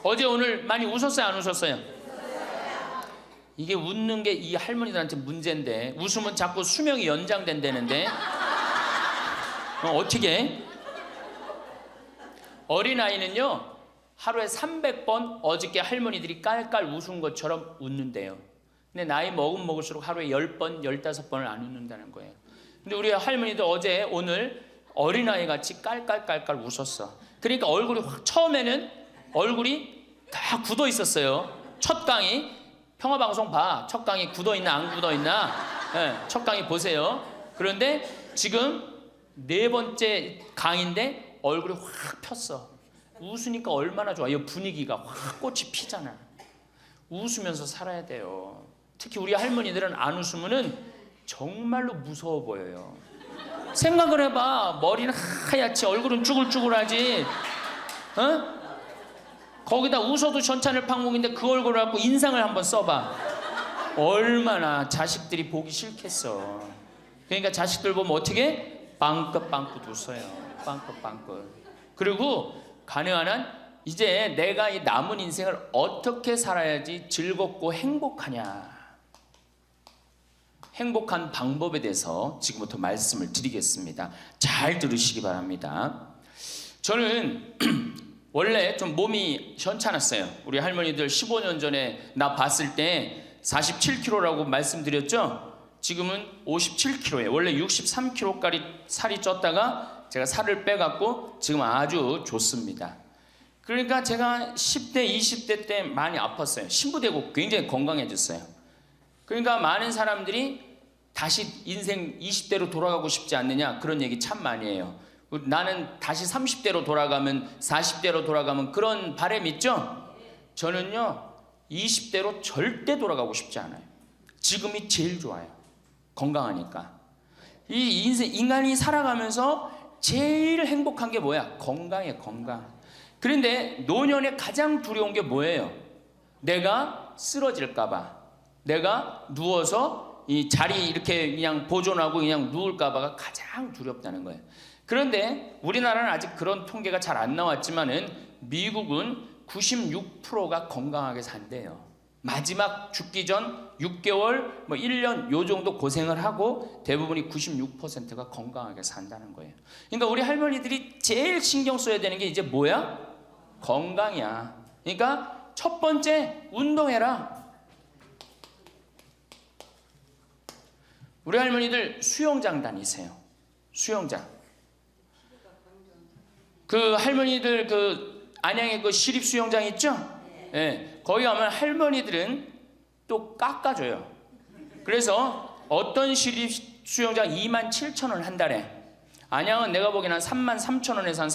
어제 오늘 많이 웃었어요, 안 웃었어요? 이게 웃는 게 이 할머니들한테 문제인데, 웃으면 자꾸 수명이 연장된다는데 어떻게? 어린아이는요 하루에 300번 어저께 할머니들이 깔깔 웃은 것처럼 웃는데요. 근데 나이 먹을수록 하루에 10번, 15번을 안 웃는다는 거예요. 근데 우리 할머니들 어제 오늘 어린아이 같이 깔깔깔깔 웃었어. 그러니까 얼굴이 처음에는 얼굴이 다 굳어 있었어요. 첫 강의 평화방송 봐. 첫 강의 굳어 있나 안 굳어 있나? 네, 첫 강의 보세요. 그런데 지금 4번째 강의인데 얼굴이 확 폈어. 웃으니까 얼마나 좋아. 이 분위기가 확 꽃이 피잖아. 웃으면서 살아야 돼요. 특히 우리 할머니들은 안 웃으면은 정말로 무서워 보여요. 생각을 해봐. 머리는 하얗지 얼굴은 쭈글쭈글하지. 어? 거기다 웃어도 전찬을 팡목인데 그 얼굴을 갖고 인상을 한번 써봐. 얼마나 자식들이 보기 싫겠어. 그러니까 자식들 보면 어떻게? 빵긋빵긋 웃어요. 빵긋빵긋. 그리고 가능한 한 이제 내가 이 남은 인생을 어떻게 살아야지 즐겁고 행복하냐. 행복한 방법에 대해서 지금부터 말씀을 드리겠습니다. 잘 들으시기 바랍니다. 저는 원래 좀 몸이 현찮았어요. 우리 할머니들 15년 전에 나 봤을 때 47kg라고 말씀드렸죠? 지금은 57kg예요. 원래 63kg까지 살이 쪘다가 제가 살을 빼갖고 지금 아주 좋습니다. 그러니까 제가 10대, 20대 때 많이 아팠어요. 신부되고 굉장히 건강해졌어요. 그러니까 많은 사람들이 다시 인생 20대로 돌아가고 싶지 않느냐 그런 얘기 참 많이 해요. 나는 다시 30대로 돌아가면 40대로 돌아가면 그런 바람 있죠? 저는요 20대로 절대 돌아가고 싶지 않아요. 지금이 제일 좋아요. 건강하니까. 이 인생, 인간이 살아가면서 제일 행복한 게 뭐야? 건강이에요. 건강. 그런데 노년에 가장 두려운 게 뭐예요? 내가 쓰러질까 봐. 내가 누워서 이 자리 이렇게 그냥 보존하고 그냥 누울까 봐가 가장 두렵다는 거예요. 그런데 우리나라는 아직 그런 통계가 잘 안 나왔지만은 미국은 96%가 건강하게 산대요. 마지막 죽기 전 6개월, 1년 요 정도 고생을 하고 대부분이 96%가 건강하게 산다는 거예요. 그러니까 우리 할머니들이 제일 신경 써야 되는 게 이제 뭐야? 건강이야. 그러니까 첫 번째 운동해라. 우리 할머니들 수영장 다니세요. 수영장. 그 할머니들 그 안양에 그 시립 수영장 있죠? 네. 거기 가면 할머니들은 또 깎아줘요. 그래서 어떤 시립 수영장 27,000원 한 달에, 안양은 내가 보기엔 한 33,000원에서 한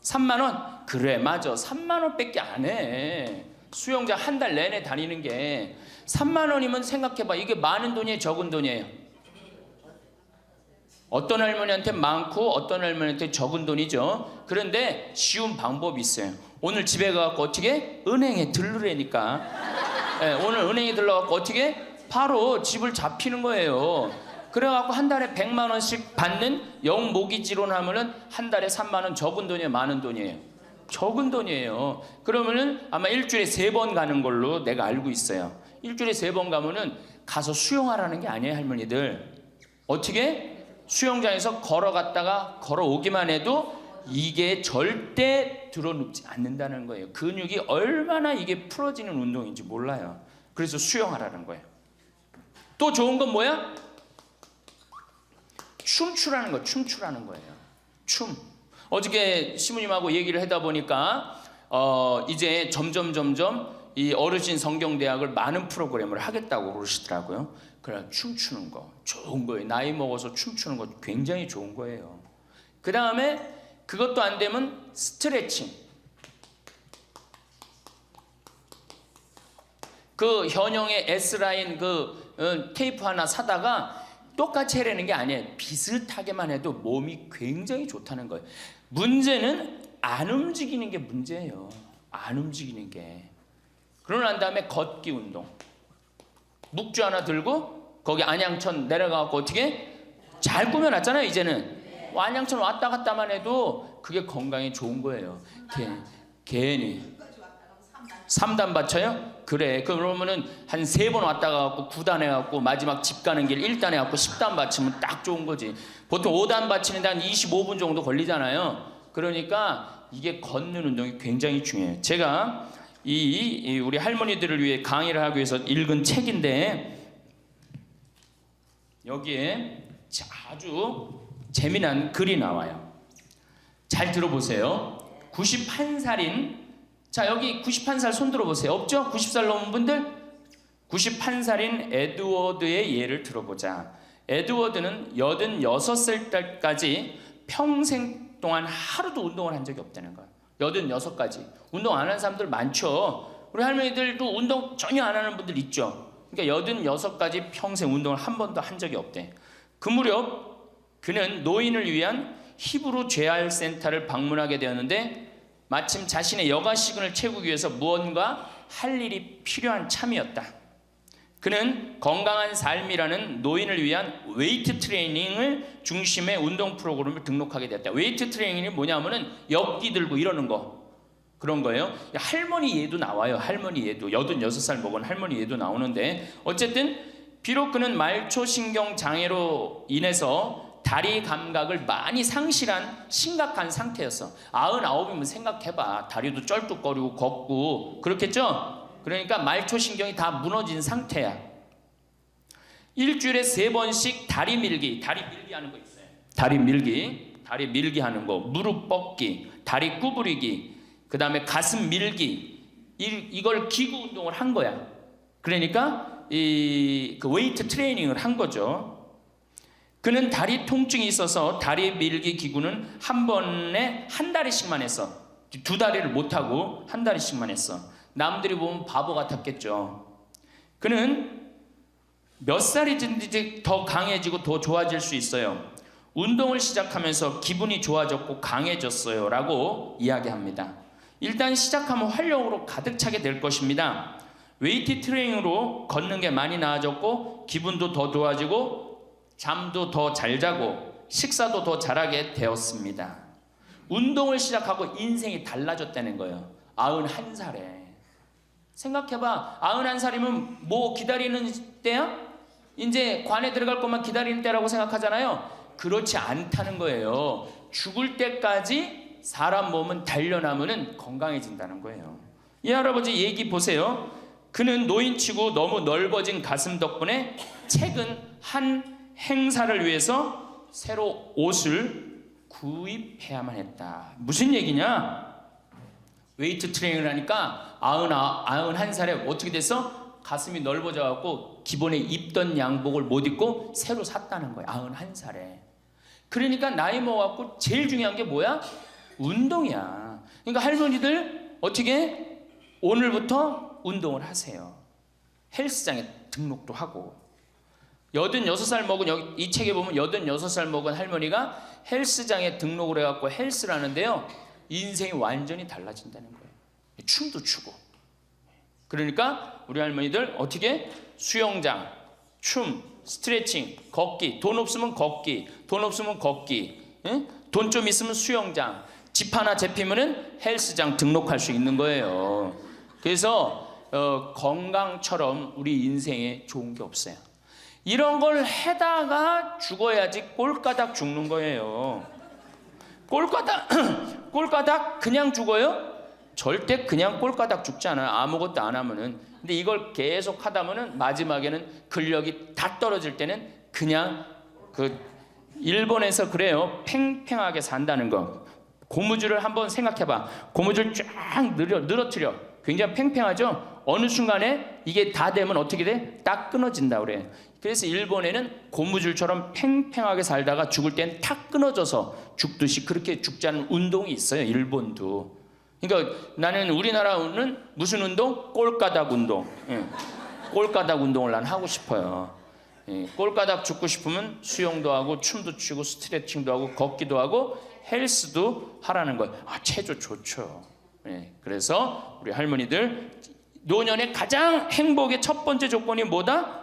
3만 원? 그래 맞아. 3만 원밖에 안 해. 수영장 한 달 내내 다니는 게 3만 원이면 생각해봐. 이게 많은 돈이에요, 적은 돈이에요? 어떤 할머니한테 많고 어떤 할머니한테 적은 돈이죠. 그런데 쉬운 방법이 있어요. 오늘 집에 가서 어떻게? 은행에 들르라니까. 네, 오늘 은행에 들러갖고 어떻게? 바로 집을 잡히는 거예요. 그래갖고 한 달에 100만 원씩 받는 영모기지론 하면은 한 달에 3만 원. 적은 돈이에요, 많은 돈이에요? 적은 돈이에요. 그러면은 아마 일주일에 3번 가는 걸로 내가 알고 있어요. 일주일에 3번 가면은 가서 수영하라는 게 아니에요, 할머니들. 어떻게? 수영장에서 걸어갔다가 걸어오기만 해도 이게 절대 드러눕지 않는다는 거예요. 근육이 얼마나 이게 풀어지는 운동인지 몰라요. 그래서 수영하라는 거예요. 또 좋은 건 뭐야? 춤추라는 거, 춤추라는 거예요. 춤. 어저께 시부님하고 얘기를 하다 보니까 이제 점점 이 어르신 성경대학을 많은 프로그램을 하겠다고 그러시더라고요. 그래 춤추는 거 좋은 거예요. 나이 먹어서 춤추는 거 굉장히 좋은 거예요. 그 다음에 그것도 안 되면 스트레칭. 그 현영의 S라인 그 테이프 하나 사다가 똑같이 해라는 게 아니에요. 비슷하게만 해도 몸이 굉장히 좋다는 거예요. 문제는 안 움직이는 게 문제예요. 안 움직이는 게. 그러고 난 다음에 걷기 운동. 묵주 하나 들고 거기 안양천 내려가고 어떻게? 잘 꾸며놨잖아요 이제는. 안양천 왔다 갔다만 해도 그게 건강에 좋은 거예요. 괜히 3단 받쳐요? 그래. 그러면은 한 3번 왔다가 갖고 9단 해갖고 마지막 집 가는 길 1단 해갖고 10단 받치면 딱 좋은 거지. 보통 5단 받치는데 한 25분 정도 걸리잖아요. 그러니까 이게 걷는 운동이 굉장히 중요해요. 제가 우리 할머니들을 위해 강의를 하기 위해서 읽은 책인데 여기에 아주 재미난 글이 나와요. 잘 들어보세요. 91살인, 자 여기 91살 손 들어보세요. 없죠? 90살 넘은 분들? 91살인 에드워드의 예를 들어보자. 에드워드는 86살 때까지 평생 동안 하루도 운동을 한 적이 없다는 거예요. 86까지. 운동 안 하는 사람들 많죠. 우리 할머니들도 운동 전혀 안 하는 분들 있죠. 그러니까 86까지 평생 운동을 한 번도 한 적이 없대. 그 무렵 그는 노인을 위한 히브루 재활 센터를 방문하게 되었는데 마침 자신의 여가 시간을 채우기 위해서 무언가 할 일이 필요한 참이었다. 그는 건강한 삶이라는 노인을 위한 웨이트 트레이닝을 중심의 운동 프로그램을 등록하게 되었다. 웨이트 트레이닝이 뭐냐면은 역기 들고 이러는 거, 그런 거예요. 할머니 예도 나와요. 할머니 예도 86살 먹은 할머니 예도 나오는데 어쨌든 비록 그는 말초신경 장애로 인해서 다리 감각을 많이 상실한 심각한 상태였어. 99이면 생각해봐. 다리도 쩔뚝거리고 걷고 그렇겠죠? 그러니까 말초신경이 다 무너진 상태야. 일주일에 3번씩 다리 밀기 하는 거 있어요. 다리 밀기 하는 거, 무릎 뻗기, 다리 구부리기, 그 다음에 가슴 밀기, 이걸 기구 운동을 한 거야. 그러니까 그 웨이트 트레이닝을 한 거죠. 그는 다리 통증이 있어서 다리 밀기 기구는 한 번에 한 다리씩만 했어. 2다리를 못하고 한 다리씩만 했어. 남들이 보면 바보 같았겠죠. 그는 몇 살이든지 더 강해지고 더 좋아질 수 있어요. 운동을 시작하면서 기분이 좋아졌고 강해졌어요 라고 이야기합니다. 일단 시작하면 활력으로 가득 차게 될 것입니다. 웨이트 트레이닝으로 걷는 게 많이 나아졌고 기분도 더 좋아지고 잠도 더 잘 자고 식사도 더 잘하게 되었습니다. 운동을 시작하고 인생이 달라졌다는 거예요. 91살에. 생각해봐. 91살이면 뭐 기다리는 때야? 이제 관에 들어갈 것만 기다리는 때라고 생각하잖아요. 그렇지 않다는 거예요. 죽을 때까지 사람 몸은 단련하면 건강해진다는 거예요. 이 할아버지 얘기 보세요. 그는 노인치고 너무 넓어진 가슴 덕분에 최근 한 행사를 위해서 새로 옷을 구입해야만 했다. 무슨 얘기냐? 웨이트 트레이닝을 하니까 91살에 어떻게 됐어? 가슴이 넓어져 갖고 기본에 입던 양복을 못 입고 새로 샀다는 거야. 91살에. 그러니까 나이 먹어갖고 제일 중요한 게 뭐야? 운동이야. 그러니까 할머니들 어떻게 오늘부터 운동을 하세요. 헬스장에 등록도 하고. 86살 먹은, 이 책에 보면 86살 먹은 할머니가 헬스장에 등록을 해갖고 헬스를 하는데요. 인생이 완전히 달라진다는 거예요. 춤도 추고. 그러니까 우리 할머니들 어떻게? 수영장, 춤, 스트레칭, 걷기. 돈 없으면 걷기, 돈 없으면 걷기, 돈 좀 있으면 수영장, 집 하나 잡히면은 헬스장 등록할 수 있는 거예요. 그래서 건강처럼 우리 인생에 좋은 게 없어요. 이런 걸 해다가 죽어야지 꼴까닥 죽는 거예요. 꼴까닥 그냥 죽어요? 절대 그냥 꼴까닥 죽지 않아요. 아무것도 안 하면은. 근데 이걸 계속 하다 보면 마지막에는 근력이 다 떨어질 때는 그냥 일본에서 그래요. 팽팽하게 산다는 거. 고무줄을 한번 생각해봐. 고무줄 쫙 늘어뜨려. 굉장히 팽팽하죠? 어느 순간에 이게 다 되면 어떻게 돼? 딱 끊어진다 그래. 그래서 일본에는 고무줄처럼 팽팽하게 살다가 죽을 땐 탁 끊어져서 죽듯이 그렇게 죽지 않은 운동이 있어요. 일본도. 그러니까 나는 우리나라는 무슨 운동? 꼴까닥 운동. 꼴까닥 운동을 난 하고 싶어요. 꼴까닥 죽고 싶으면 수영도 하고 춤도 추고 스트레칭도 하고 걷기도 하고 헬스도 하라는 거예요. 체조 좋죠. 그래서 우리 할머니들 노년의 가장 행복의 첫 번째 조건이 뭐다?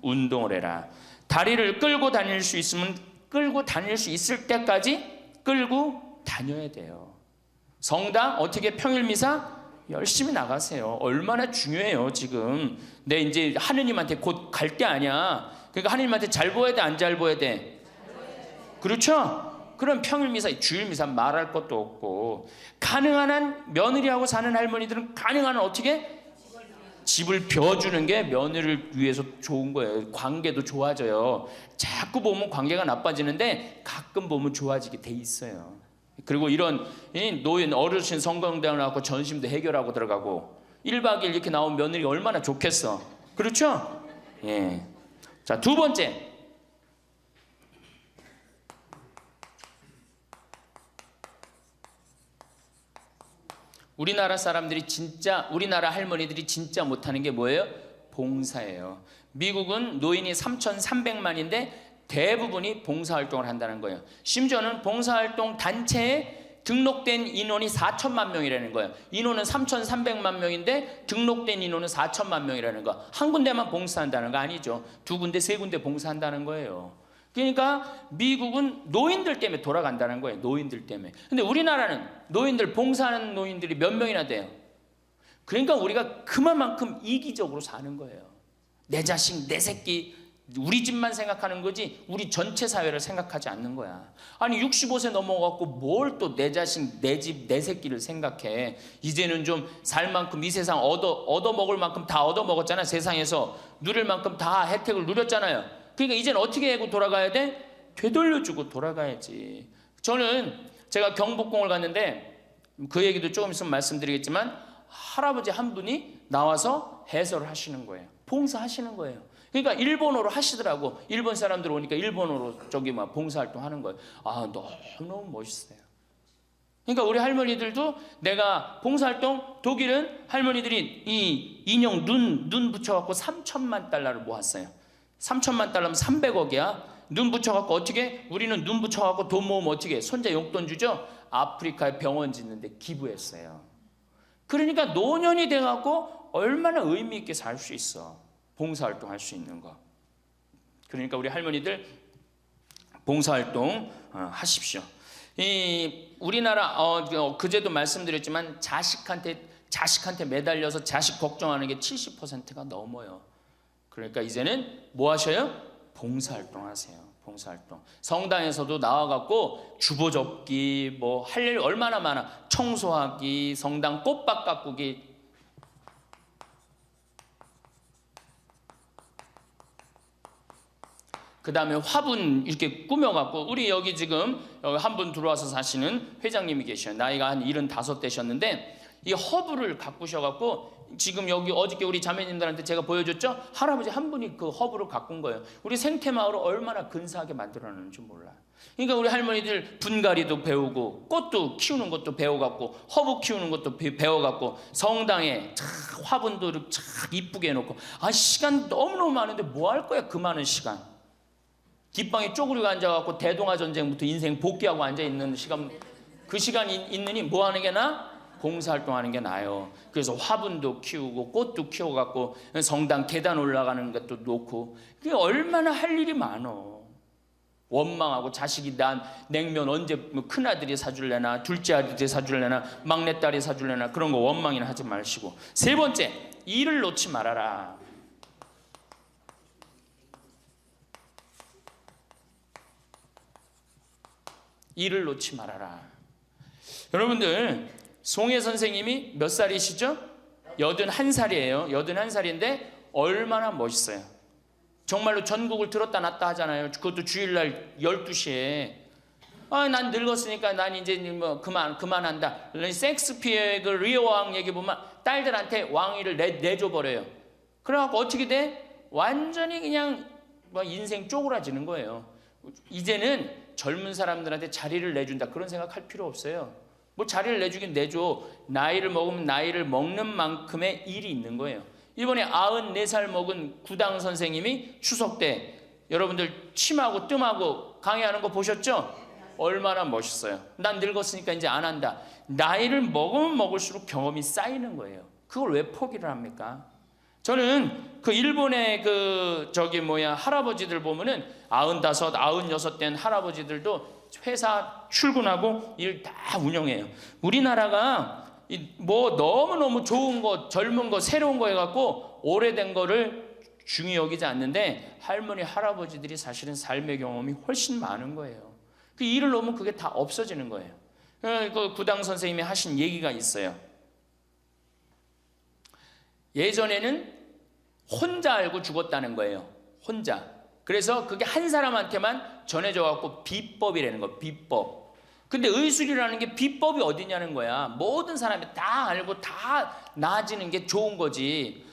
운동을 해라. 다리를 끌고 다닐 수 있으면 끌고 다닐 수 있을 때까지 끌고 다녀야 돼요. 성당 어떻게 평일 미사? 열심히 나가세요. 얼마나 중요해요. 지금 내 이제 하느님한테 곧 갈 때 아니야. 그러니까 하느님한테 잘 보여야 돼, 안 잘 보여야 돼? 그렇죠? 그럼 평일미사, 주일미사 말할 것도 없고, 가능한 한 며느리하고 사는 할머니들은 가능한 한 어떻게? 집을 비워주는 게 며느리를 위해서 좋은 거예요. 관계도 좋아져요. 자꾸 보면 관계가 나빠지는데 가끔 보면 좋아지게 돼 있어요. 그리고 이런 노인 어르신 성경대학 나가고 전심도 해결하고 들어가고 1박 2일 이렇게 나온 며느리 얼마나 좋겠어. 그렇죠? 예. 자, 두 번째. 우리나라 사람들이 진짜, 우리나라 할머니들이 진짜 못하는 게 뭐예요? 봉사예요. 미국은 노인이 3,300만인데 대부분이 봉사활동을 한다는 거예요. 심지어는 봉사활동 단체에 등록된 인원이 4천만 명이라는 거예요. 인원은 3,300만 명인데 등록된 인원은 4천만 명이라는 거. 한 군데만 봉사한다는 거 아니죠. 두 군데, 세 군데 봉사한다는 거예요. 그러니까 미국은 노인들 때문에 돌아간다는 거예요. 노인들 때문에. 근데 우리나라는 노인들, 봉사하는 노인들이 몇 명이나 돼요. 그러니까 우리가 그만큼 이기적으로 사는 거예요. 내 자식, 내 새끼, 우리 집만 생각하는 거지 우리 전체 사회를 생각하지 않는 거야. 아니 65세 넘어갖고 뭘 또 내 자식, 내 집, 내 새끼를 생각해. 이제는 좀 살 만큼 이 세상 얻어먹을 만큼 다 얻어먹었잖아. 세상에서 누릴 만큼 다 혜택을 누렸잖아요. 그러니까 이제는 어떻게 하고 돌아가야 돼? 되돌려주고 돌아가야지. 저는 제가 경복궁을 갔는데 그 얘기도 조금 있으면 말씀드리겠지만 할아버지 한 분이 나와서 해설을 하시는 거예요. 봉사하시는 거예요. 그러니까 일본어로 하시더라고. 일본 사람들 오니까 일본어로 저기 막 봉사활동 하는 거예요. 아, 너무 멋있어요. 그러니까 우리 할머니들도 내가 봉사활동, 독일은 할머니들이 이 인형 눈 붙여갖고 3천만 달러를 모았어요. 3천만 달러면 300억이야. 눈 붙여갖고 어떻게? 우리는 눈 붙여갖고 돈 모으면 어떻게? 손자 용돈 주죠? 아프리카에 병원 짓는데 기부했어요. 그러니까 노년이 돼갖고 얼마나 의미 있게 살 수 있어. 봉사활동 할 수 있는 거. 그러니까 우리 할머니들 봉사활동 하십시오. 이 우리나라 그제도 말씀드렸지만 자식한테 매달려서 자식 걱정하는 게 70%가 넘어요. 그러니까 이제는 뭐 하셔요? 봉사활동 하세요. 봉사활동. 성당에서도 나와갖고 주보 접기, 뭐 할 일 얼마나 많아. 청소하기, 성당 꽃밭 가꾸기. 그 다음에 화분 이렇게 꾸며갖고, 우리 여기 지금 한 분 들어와서 사시는 회장님이 계셔요. 나이가 한 75 되셨는데 이 허브를 가꾸셔갖고 지금 여기 어저께 우리 자매님들한테 제가 보여줬죠? 할아버지 한 분이 그 허브를 가꾼 거예요. 우리 생태마을을 얼마나 근사하게 만들어놨는지 몰라요. 그러니까 우리 할머니들 분갈이도 배우고 꽃도 키우는 것도 배워갖고 허브 키우는 것도 배워갖고 성당에 화분도 참 이쁘게 해놓고, 아 시간 너무너무 많은데 뭐 할 거야 그 많은 시간. 뒷방에 쪼그리고 앉아갖고 대동아 전쟁부터 인생 복귀하고 앉아있는 시간, 그 시간 있느니 뭐 하는 게 나아? 봉사활동하는 게 나아요. 그래서 화분도 키우고 꽃도 키워갖고 성당 계단 올라가는 것도 놓고, 그게 얼마나 할 일이 많어. 원망하고 자식이 난 냉면 언제 큰아들이 사줄래나 둘째 아들이 사줄래나 막내딸이 사줄래나 그런 거 원망이나 하지 마시고. 세 번째, 일을 놓지 말아라. 일을 놓지 말아라. 여러분들 송혜 선생님이 몇 살이시죠? 81살이에요. 81살인데 얼마나 멋있어요. 정말로 전국을 들었다 놨다 하잖아요. 그것도 주일날 12시에. 아, 난 늙었으니까 난 이제 뭐 그만한다. 섹스피어의 그 리어 왕 얘기 보면 딸들한테 왕위를 내줘버려요. 그래갖고 어떻게 돼? 완전히 그냥 뭐 인생 쪼그라지는 거예요. 이제는 젊은 사람들한테 자리를 내준다 그런 생각할 필요 없어요. 뭐 자리를 내주긴 내줘. 나이를 먹으면 나이를 먹는 만큼의 일이 있는 거예요. 이번에 94살 먹은 구당 선생님이 추석 때 여러분들 침하고 뜸하고 강의하는 거 보셨죠? 얼마나 멋있어요. 난 늙었으니까 이제 안 한다. 나이를 먹으면 먹을수록 경험이 쌓이는 거예요. 그걸 왜 포기를 합니까? 저는 그 일본의 할아버지들 보면은 95, 96 된 할아버지들도 회사 출근하고 일 다 운영해요. 우리나라가 뭐 너무너무 좋은 거, 젊은 거, 새로운 거 해갖고 오래된 거를 중히 여기지 않는데 할머니, 할아버지들이 사실은 삶의 경험이 훨씬 많은 거예요. 그 일을 놓으면 그게 다 없어지는 거예요. 그 구당 선생님이 하신 얘기가 있어요. 예전에는 혼자 알고 죽었다는 거예요. 혼자. 그래서 그게 한 사람한테만 전해져 갖고 비법이라는 거, 비법. 근데 의술이라는 게 비법이 어디냐는 거야. 모든 사람이 다 알고 다 나아지는 게 좋은 거지.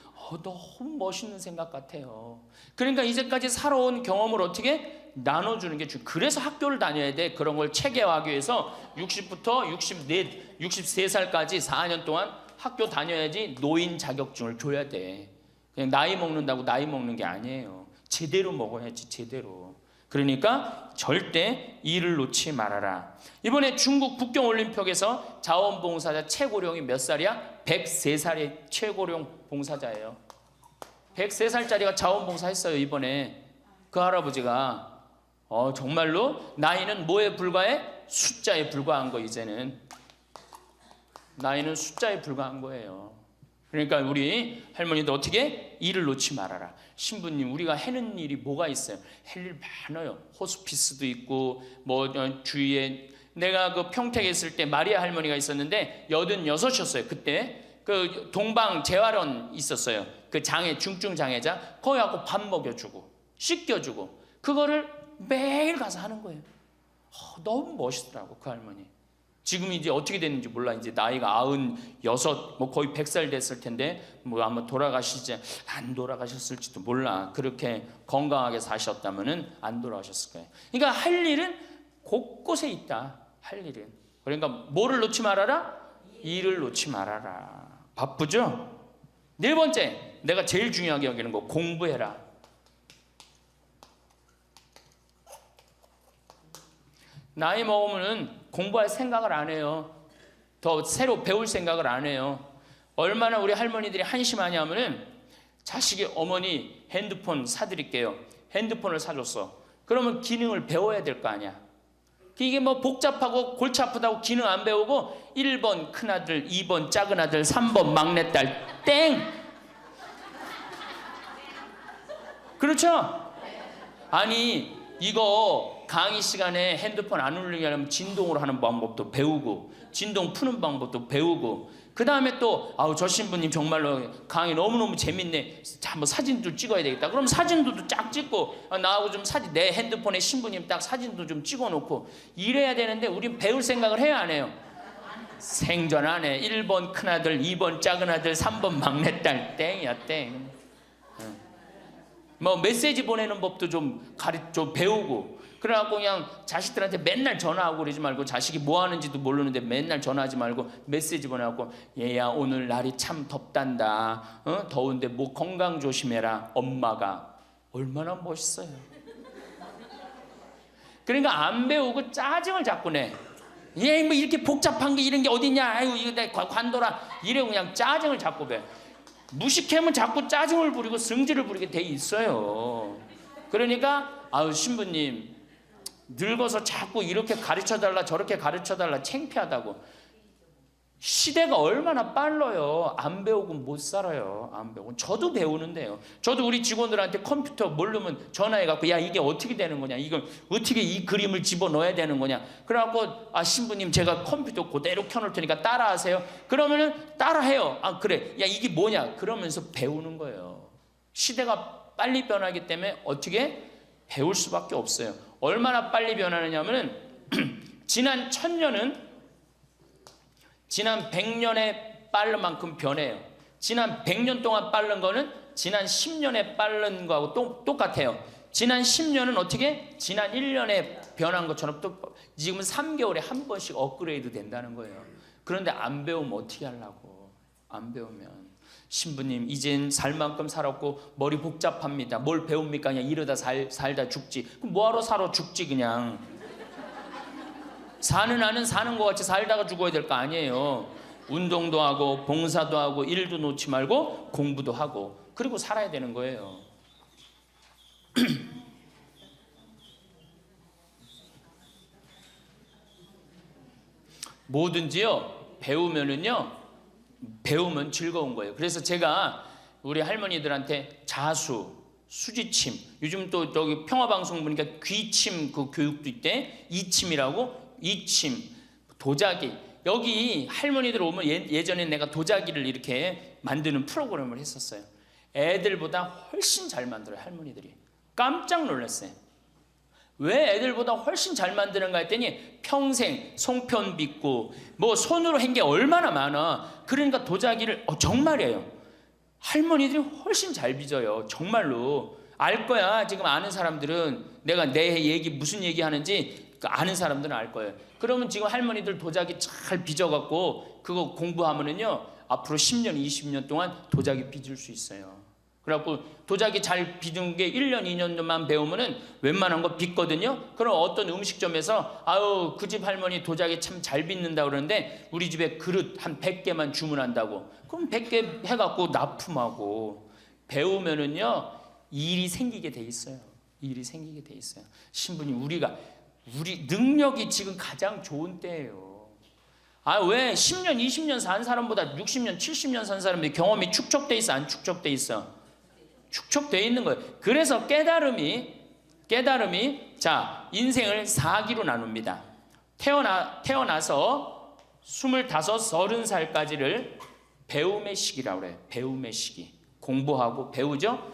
너무 멋있는 생각 같아요. 그러니까 이제까지 살아온 경험을 어떻게 나눠주는 게 중요해요. 그래서 학교를 다녀야 돼. 그런 걸 체계화하기 위해서 60부터 63살까지 4년 동안 학교 다녀야지 노인 자격증을 줘야 돼. 그냥 나이 먹는다고 나이 먹는 게 아니에요. 제대로 먹어야지, 제대로. 그러니까 절대 일을 놓지 말아라. 이번에 중국 북경올림픽에서 자원봉사자 최고령이 몇 살이야? 103살의 최고령 봉사자예요. 103살짜리가 자원봉사 했어요. 이번에 그 할아버지가 정말로 나이는 뭐에 불과해? 숫자에 불과한 거. 이제는 나이는 숫자에 불과한 거예요. 그러니까 우리 할머니도 어떻게? 일을 놓지 말아라. 신부님, 우리가 해는 일이 뭐가 있어요? 할 일 많아요. 호스피스도 있고 뭐 주위에, 내가 그 평택에 있을 때 마리아 할머니가 있었는데 86이었어요. 그때 그 동방 재활원 있었어요. 그 장애, 중증 장애자. 거기 가고 밥 먹여주고 씻겨주고 그거를 매일 가서 하는 거예요. 너무 멋있더라고 그 할머니. 지금 이제 어떻게 됐는지 몰라. 이제 나이가 96, 뭐 거의 100살 됐을 텐데 뭐 아마 돌아가시지 안 돌아가셨을지도 몰라. 그렇게 건강하게 사셨다면은 안 돌아가셨을 거예요. 그러니까 할 일은 곳곳에 있다. 할 일은. 그러니까 뭐를 놓지 말아라? 일을 놓지 말아라. 바쁘죠? 네 번째, 내가 제일 중요하게 여기는 거, 공부해라. 나이 먹으면은 공부할 생각을 안 해요. 더 새로 배울 생각을 안 해요. 얼마나 우리 할머니들이 한심하냐면은 자식이 어머니 핸드폰 사드릴게요. 핸드폰을 사줬어. 그러면 기능을 배워야 될 거 아니야. 이게 뭐 복잡하고 골치 아프다고 기능 안 배우고 1번 큰아들, 2번 작은아들, 3번 막내딸 땡! 그렇죠? 아니 이거 강의 시간에 핸드폰 안 울리게 하려면 진동으로 하는 방법도 배우고 진동 푸는 방법도 배우고 그 다음에 또 저 신부님 정말로 강의 너무너무 재밌네. 한번 사진도 찍어야 되겠다. 그럼 사진도 쫙 찍고 나하고 좀 사진, 내 핸드폰에 신부님 딱 사진도 좀 찍어놓고 이래야 되는데 우린 배울 생각을 해야 안 해요? 생전 안 해. 1번 큰아들, 2번 작은아들, 3번 막내딸 땡이야 땡. 뭐 메시지 보내는 법도 좀 배우고 그래갖고 그냥 자식들한테 맨날 전화하고 그러지 말고 자식이 뭐 하는지도 모르는데 맨날 전화하지 말고 메시지 보내갖고 얘야 오늘 날이 참 덥단다. 더운데 뭐 건강 조심해라. 엄마가 얼마나 멋있어요. 그러니까 안 배우고 짜증을 자꾸 내. 얘 뭐 이렇게 복잡한 게 이런 게 어딨냐. 아이고 이거 내 관둬라. 이래고 그냥 짜증을 자꾸 배. 무식하면 자꾸 짜증을 부리고 성질을 부리게 돼 있어요. 그러니까 신부님 늙어서 자꾸 이렇게 가르쳐달라 저렇게 가르쳐달라 창피하다고. 시대가 얼마나 빨라요. 안 배우고 못 살아요. 안 배우고. 저도 배우는데요. 저도 우리 직원들한테 컴퓨터 모르면 전화해갖고 야 이게 어떻게 되는 거냐, 이걸 어떻게 이 그림을 집어넣어야 되는 거냐. 그래갖고 신부님 제가 컴퓨터 그대로 켜놓을 테니까 따라하세요. 그러면은 따라해요. 그래 야 이게 뭐냐 그러면서 배우는 거예요. 시대가 빨리 변하기 때문에 어떻게 배울 수밖에 없어요. 얼마나 빨리 변하느냐면은 지난 1000년은 지난 100년에 빠른 만큼 변해요. 지난 100년 동안 빠른 거는 지난 10년에 빠른 거하고 똑같아요. 지난 10년은 어떻게? 지난 1년에 변한 것처럼 또 지금은 3개월에 한 번씩 업그레이드 된다는 거예요. 그런데 안 배우면 어떻게 하려고. 안 배우면 신부님 이젠 살 만큼 살았고 머리 복잡합니다. 뭘 배웁니까? 그냥 이러다 살다 죽지. 그럼 뭐하러 살아 죽지 그냥. 사는 나는 사는 것 같이 살다가 죽어야 될 거 아니에요. 운동도 하고 봉사도 하고 일도 놓지 말고 공부도 하고 그리고 살아야 되는 거예요. 뭐든지요 배우면은요 배우면 즐거운 거예요. 그래서 제가 우리 할머니들한테 자수, 수지침, 요즘 또 저기 평화방송 보니까 귀침 그 교육도 있대. 이침이라고, 이침, 도자기. 여기 할머니들 오면 예전에 내가 도자기를 이렇게 만드는 프로그램을 했었어요. 애들보다 훨씬 잘 만들어요, 할머니들이. 깜짝 놀랐어요. 왜 애들보다 훨씬 잘 만드는가 했더니 평생 송편 빚고 뭐 손으로 한 게 얼마나 많아. 그러니까 도자기를 정말이에요. 할머니들이 훨씬 잘 빚어요. 정말로. 알 거야. 지금 아는 사람들은 내가 내 얘기 무슨 얘기 하는지 아는 사람들은 알 거예요. 그러면 지금 할머니들 도자기 잘 빚어갖고 그거 공부하면은요 앞으로 10년 20년 동안 도자기 빚을 수 있어요. 그래갖고 도자기 잘 빚은 게 1년 2년만 배우면은 웬만한 거 빚거든요. 그럼 어떤 음식점에서 아유 그 집 할머니 도자기 참 잘 빚는다 그러는데 우리 집에 그릇 한 100개만 주문한다고. 그럼 100개 해갖고 납품하고 배우면은요 일이 생기게 돼 있어요. 일이 생기게 돼 있어요. 신부님 우리 능력이 지금 가장 좋은 때예요. 아 왜 10년 20년 산 사람보다 60년 70년 산 사람들이 경험이 축적돼 있어 안 축적돼 있어? 축적되어 있는 거예요. 그래서 깨달음이 자 인생을 4기로 나눕니다. 태어나서 25, 30살까지를 배움의 시기라고 그래요. 배움의 시기. 공부하고 배우죠.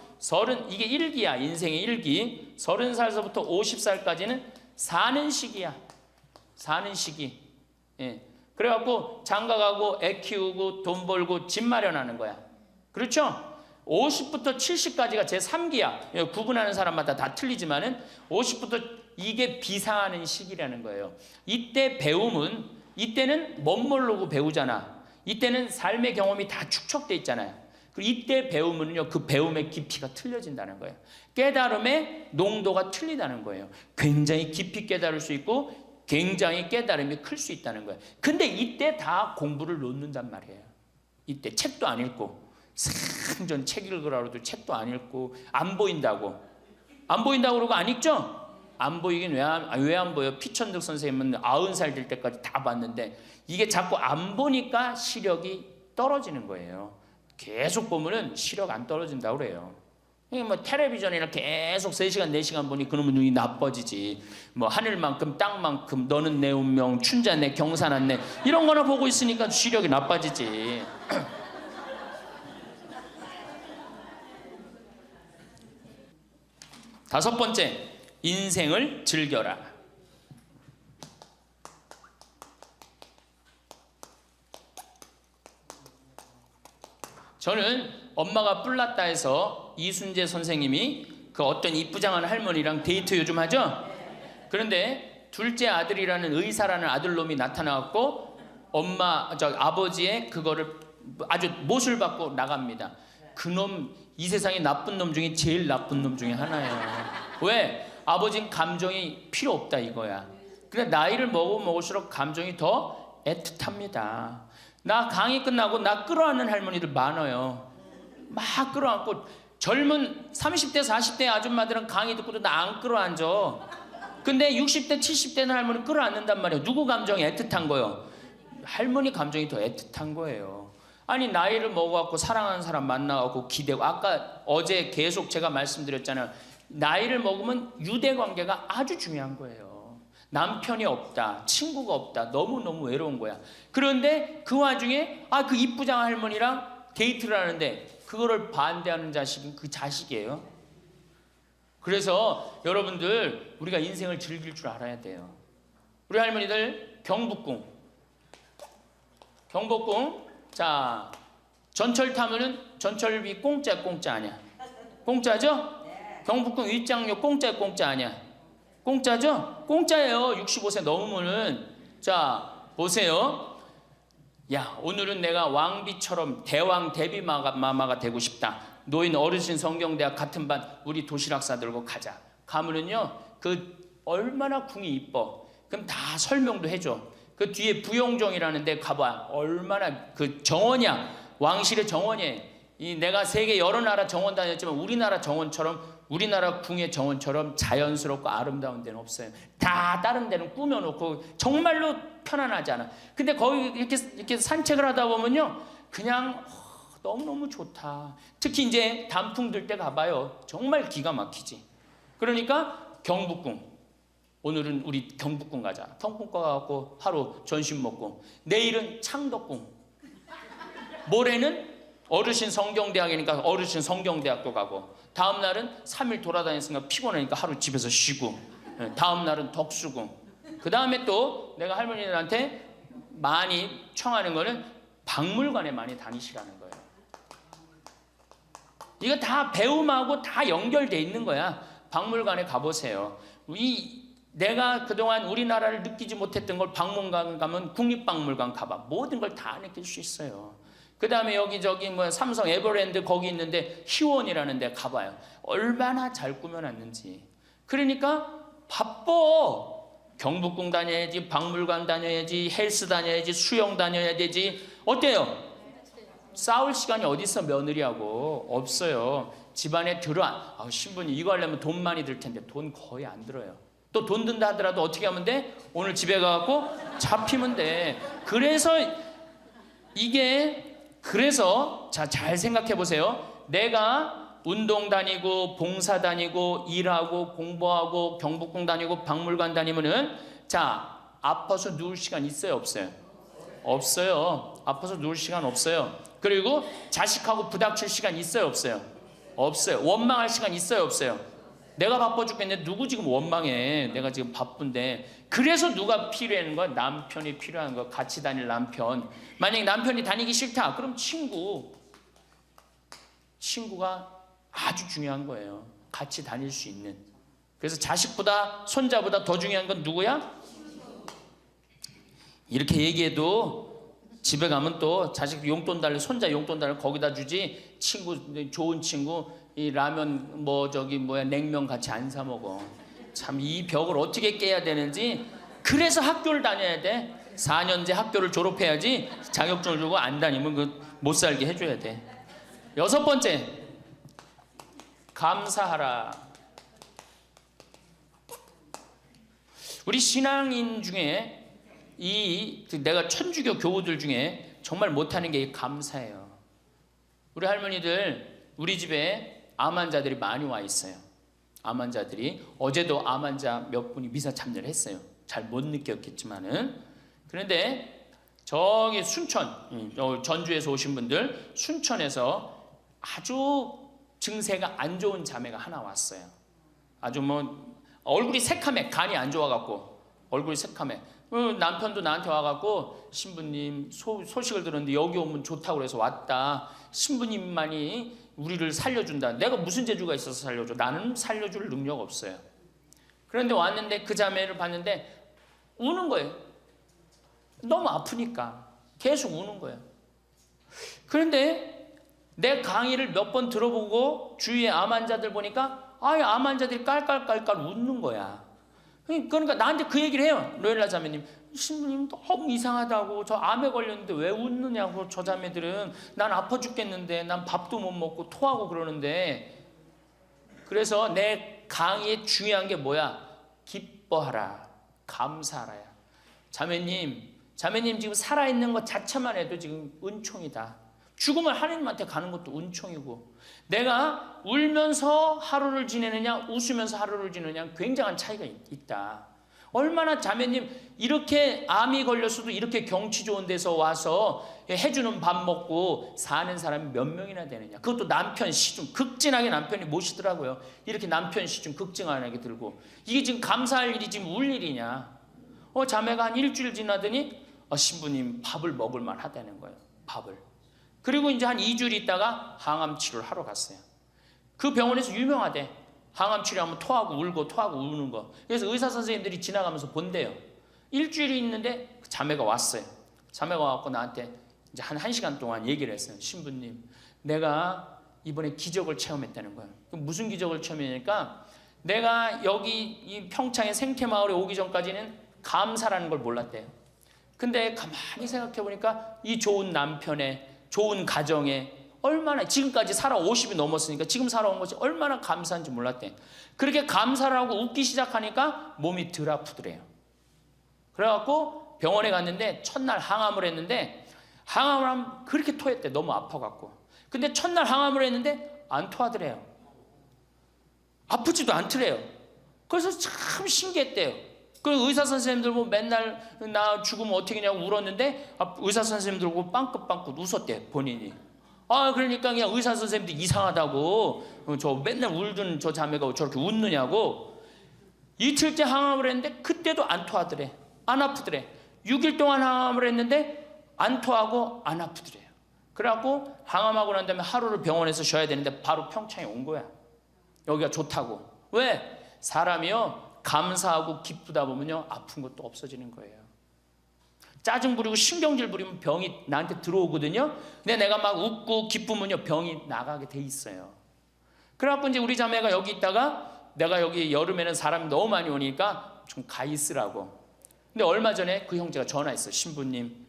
이게 1기야. 인생의 1기. 30살서부터 50살까지는 사는 시기야. 사는 시기. 예. 그래갖고 장가가고 애 키우고 돈 벌고 집 마련하는 거야. 그렇죠? 50부터 70까지가 제3기야. 구분하는 사람마다 다 틀리지만은 50부터 이게 비상하는 시기라는 거예요. 이때 배움은 이때는 멋모르고 배우잖아. 이때는 삶의 경험이 다 축적돼 있잖아요. 그리고 이때 배우면요 그 배움의 깊이가 틀려진다는 거예요. 깨달음의 농도가 틀리다는 거예요. 굉장히 깊이 깨달을 수 있고 굉장히 깨달음이 클 수 있다는 거예요. 근데 이때 다 공부를 놓는단 말이에요. 이때 책도 안 읽고 생전 책 읽으라고 해도 책도 안 읽고 안 보인다고 그러고 안 읽죠? 안 보이긴 왜 안 보여? 피천득 선생님은 90살 될 때까지 다 봤는데 이게 자꾸 안 보니까 시력이 떨어지는 거예요. 계속 보면은 시력 안 떨어진다고 그래요. 뭐 텔레비전이나 계속 3시간 4시간 보니 그놈의 눈이 나빠지지. 뭐 하늘만큼 땅만큼 너는 내 운명 춘자 내 경사난 내 이런 거나 보고 있으니까 시력이 나빠지지. 다섯 번째, 인생을 즐겨라. 저는 엄마가 뿔났다 해서 이순재 선생님이 그 어떤 이쁘장한 할머니랑 데이트 요즘 하죠? 그런데 둘째 아들이라는 의사라는 아들놈이 나타나갖고 아버지의 그거를 아주 못을 받고 나갑니다. 그놈 이 세상에 나쁜 놈 중에 제일 나쁜 놈 중에 하나예요. 왜? 아버지는 감정이 필요 없다 이거야. 근데 나이를 먹을수록 감정이 더 애틋합니다. 나 강의 끝나고 나 끌어안는 할머니들 많아요. 막 끌어안고 젊은 30대 40대 아줌마들은 강의 듣고도 나 안 끌어안죠. 근데 60대 70대는 할머니 끌어안는단 말이에요. 누구 감정이 애틋한 거예요? 할머니 감정이 더 애틋한 거예요. 아니 나이를 먹어갖고 사랑하는 사람 만나갖고 기대고 어제 계속 제가 말씀드렸잖아요. 나이를 먹으면 유대관계가 아주 중요한 거예요. 남편이 없다, 친구가 없다, 너무너무 외로운 거야. 그런데 그 와중에 그 이쁘장한 할머니랑 데이트를 하는데 그거를 반대하는 자식은 그 자식이에요. 그래서 여러분들 우리가 인생을 즐길 줄 알아야 돼요. 우리 할머니들 경복궁 자 전철 타면은 전철비 공짜 아니야? 공짜죠? 경복궁 입장료 공짜 아니야? 공짜죠? 공짜예요. 65세 넘으면은. 자 보세요. 야 오늘은 내가 왕비처럼 대왕 대비마마가 되고 싶다. 노인 어르신 성경대학 같은 반 우리 도시락 싸들고 가자. 가면은요 그 얼마나 궁이 이뻐. 그럼 다 설명도 해줘. 그 뒤에 부용정이라는 데 가봐. 얼마나 그 정원이야. 왕실의 정원이에요. 내가 세계 여러 나라 정원 다녔지만 우리나라 정원처럼 우리나라 궁의 정원처럼 자연스럽고 아름다운 데는 없어요. 다 다른 데는 꾸며놓고 정말로 편안하지 않아. 근데 거기 이렇게 산책을 하다 보면요 그냥 너무너무 좋다. 특히 이제 단풍 들 때 가봐요. 정말 기가 막히지. 그러니까 경복궁, 오늘은 우리 경복궁 가자. 경복궁 가갖고 하루 점심 먹고, 내일은 창덕궁, 모레는 어르신 성경대학이니까 어르신 성경대학도 가고, 다음 날은 3일 돌아다녔으니까 피곤하니까 하루 집에서 쉬고, 다음 날은 덕수궁. 그 다음에 또 내가 할머니들한테 많이 청하는 거는 박물관에 많이 다니시라는 거예요. 이거 다 배움하고 다 연결돼 있는 거야. 박물관에 가보세요. 내가 그동안 우리나라를 느끼지 못했던 걸 박물관 가면 국립박물관 가봐. 모든 걸 다 느낄 수 있어요. 그 다음에 여기저기 뭐 삼성 에버랜드 거기 있는데 희원이라는 데 가봐요. 얼마나 잘 꾸며놨는지. 그러니까 바빠. 경복궁 다녀야지, 박물관 다녀야지, 헬스 다녀야지, 수영 다녀야 되지. 어때요? 싸울 시간이 어디 있어? 며느리하고 없어요. 집안에 신부님 이거 하려면 돈 많이 들 텐데 돈 거의 안 들어요. 또 돈 든다 하더라도 어떻게 하면 돼? 오늘 집에 가갖고 잡히면 돼. 그래서 잘 생각해 보세요. 내가 운동 다니고 봉사 다니고 일하고 공부하고 경복궁 다니고 박물관 다니면은 아파서 누울 시간 있어요, 없어요? 없어요. 아파서 누울 시간 없어요. 그리고 자식하고 부닥칠 시간 있어요, 없어요? 없어요. 원망할 시간 있어요, 없어요? 내가 바빠 죽겠는데 누구 지금 원망해? 내가 지금 바쁜데. 그래서 누가 필요한 거야? 남편이 필요한 거야. 같이 다닐 남편. 만약에 남편이 다니기 싫다, 그럼 친구가 아주 중요한 거예요. 같이 다닐 수 있는. 그래서 자식보다 손자보다 더 중요한 건 누구야? 이렇게 얘기해도 집에 가면 또 자식 용돈 달래, 손자 용돈 달래 거기다 주지. 좋은 친구 이 라면 냉면 같이 안 사 먹어. 참 이 벽을 어떻게 깨야 되는지. 그래서 학교를 다녀야 돼. 4년제 학교를 졸업해야지. 자격증을 주고 안 다니면 못 살게 해줘야 돼. 6번째, 감사하라. 우리 신앙인 중에 내가 천주교 교우들 중에 정말 못하는 게 감사해요. 우리 할머니들 우리 집에 암 환자들이 많이 와 있어요. 암 환자들이 어제도 암 환자 몇 분이 미사 참여를 했어요. 잘 못 느꼈겠지만은. 그런데 저기 순천, 전주에서 오신 분들, 순천에서 아주 증세가 안 좋은 자매가 하나 왔어요. 아주 얼굴이 새카매, 간이 안 좋아갖고 얼굴이 새카매. 남편도 나한테 와갖고 신부님 소식을 들었는데 여기 오면 좋다고 그래서 왔다. 신부님만이 우리를 살려준다. 내가 무슨 재주가 있어서 살려줘? 나는 살려줄 능력 없어요. 그런데 왔는데 그 자매를 봤는데 우는 거예요. 너무 아프니까 계속 우는 거예요. 그런데 내 강의를 몇 번 들어보고 주위에 암 환자들 보니까 암 환자들이 깔깔깔깔 웃는 거야. 그러니까 나한테 그 얘기를 해요. 로엘라 자매님, 신부님 너무 이상하다고. 저 암에 걸렸는데 왜 웃느냐고. 저 자매들은 난 아파 죽겠는데 난 밥도 못 먹고 토하고 그러는데. 그래서 내 강의에 중요한 게 뭐야? 기뻐하라, 감사하라야. 자매님 지금 살아있는 것 자체만 해도 지금 은총이다. 죽으면 하나님한테 가는 것도 은총이고, 내가 울면서 하루를 지내느냐 웃으면서 하루를 지내느냐 굉장한 차이가 있다. 얼마나 자매님 이렇게 암이 걸렸어도 이렇게 경치 좋은 데서 와서 해주는 밥 먹고 사는 사람이 몇 명이나 되느냐. 그것도 남편 시중 극진하게 남편이 모시더라고요. 이렇게 남편 시중 극진하게 들고. 이게 지금 감사할 일이 지금 울 일이냐. 자매가 한 일주일 지나더니 신부님 밥을 먹을 만하다는 거예요. 밥을. 그리고 이제 한 2주일 있다가 항암 치료를 하러 갔어요. 그 병원에서 유명하대. 항암 치료하면 토하고 울고 토하고 우는 거. 그래서 의사 선생님들이 지나가면서 본대요. 일주일이 있는데 자매가 왔어요. 자매가 와서 나한테 이제 한 1시간 동안 얘기를 했어요. 신부님, 내가 이번에 기적을 체험했다는 거예요. 그럼 무슨 기적을 체험했냐니까, 내가 여기 이 평창의 생태마을에 오기 전까지는 감사라는 걸 몰랐대요. 근데 가만히 생각해 보니까 이 좋은 남편의 좋은 가정에 얼마나, 지금까지 살아 50이 넘었으니까 지금 살아온 것이 얼마나 감사한지 몰랐대. 그렇게 감사를 하고 웃기 시작하니까 몸이 덜 아프더래요. 그래갖고 병원에 갔는데 첫날 항암을 했는데 항암을 하면 그렇게 토했대. 너무 아파갖고. 근데 첫날 항암을 했는데 안 토하더래요. 아프지도 않더래요. 그래서 참 신기했대요. 그 의사 선생님들 보고 맨날 나 죽으면 어떻게 하냐고 울었는데 의사 선생님들 보고 빵긋빵긋 웃었대 본인이. 그러니까 그냥 의사 선생님도 이상하다고 저 맨날 울던 저 자매가 저렇게 웃느냐고. 이틀째 항암을 했는데 그때도 안 토하더래. 안 아프더래. 6일 동안 항암을 했는데 안 토하고 안 아프더래요. 그래갖고 항암하고 난 다음에 하루를 병원에서 쉬어야 되는데 바로 평창에 온 거야. 여기가 좋다고. 왜? 사람이요 감사하고 기쁘다 보면요 아픈 것도 없어지는 거예요. 짜증 부리고 신경질 부리면 병이 나한테 들어오거든요. 근데 내가 막 웃고 기쁘면요 병이 나가게 돼 있어요. 그래갖고 이제 우리 자매가 여기 있다가 내가 여기 여름에는 사람이 너무 많이 오니까 좀 가 있으라고. 근데 얼마 전에 그 형제가 전화했어요. 신부님,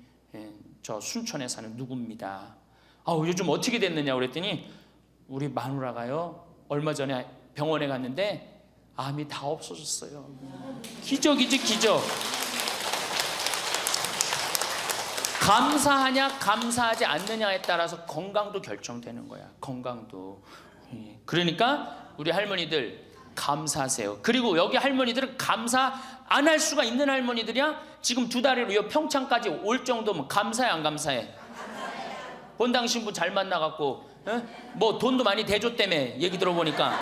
저 순천에 사는 누구입니다. 요즘 어떻게 됐느냐 그랬더니 우리 마누라가요 얼마 전에 병원에 갔는데 암이 다 없어졌어요. 기적이지 기적. 감사하냐 감사하지 않느냐에 따라서 건강도 결정되는 거야. 건강도. 그러니까 우리 할머니들 감사하세요. 그리고 여기 할머니들은 감사 안 할 수가 있는 할머니들이야. 지금 2달이로 평창까지 올 정도면 감사해 안 감사해? 본당 신부 잘 만나갖고 뭐 돈도 많이 대줬다며 얘기 들어보니까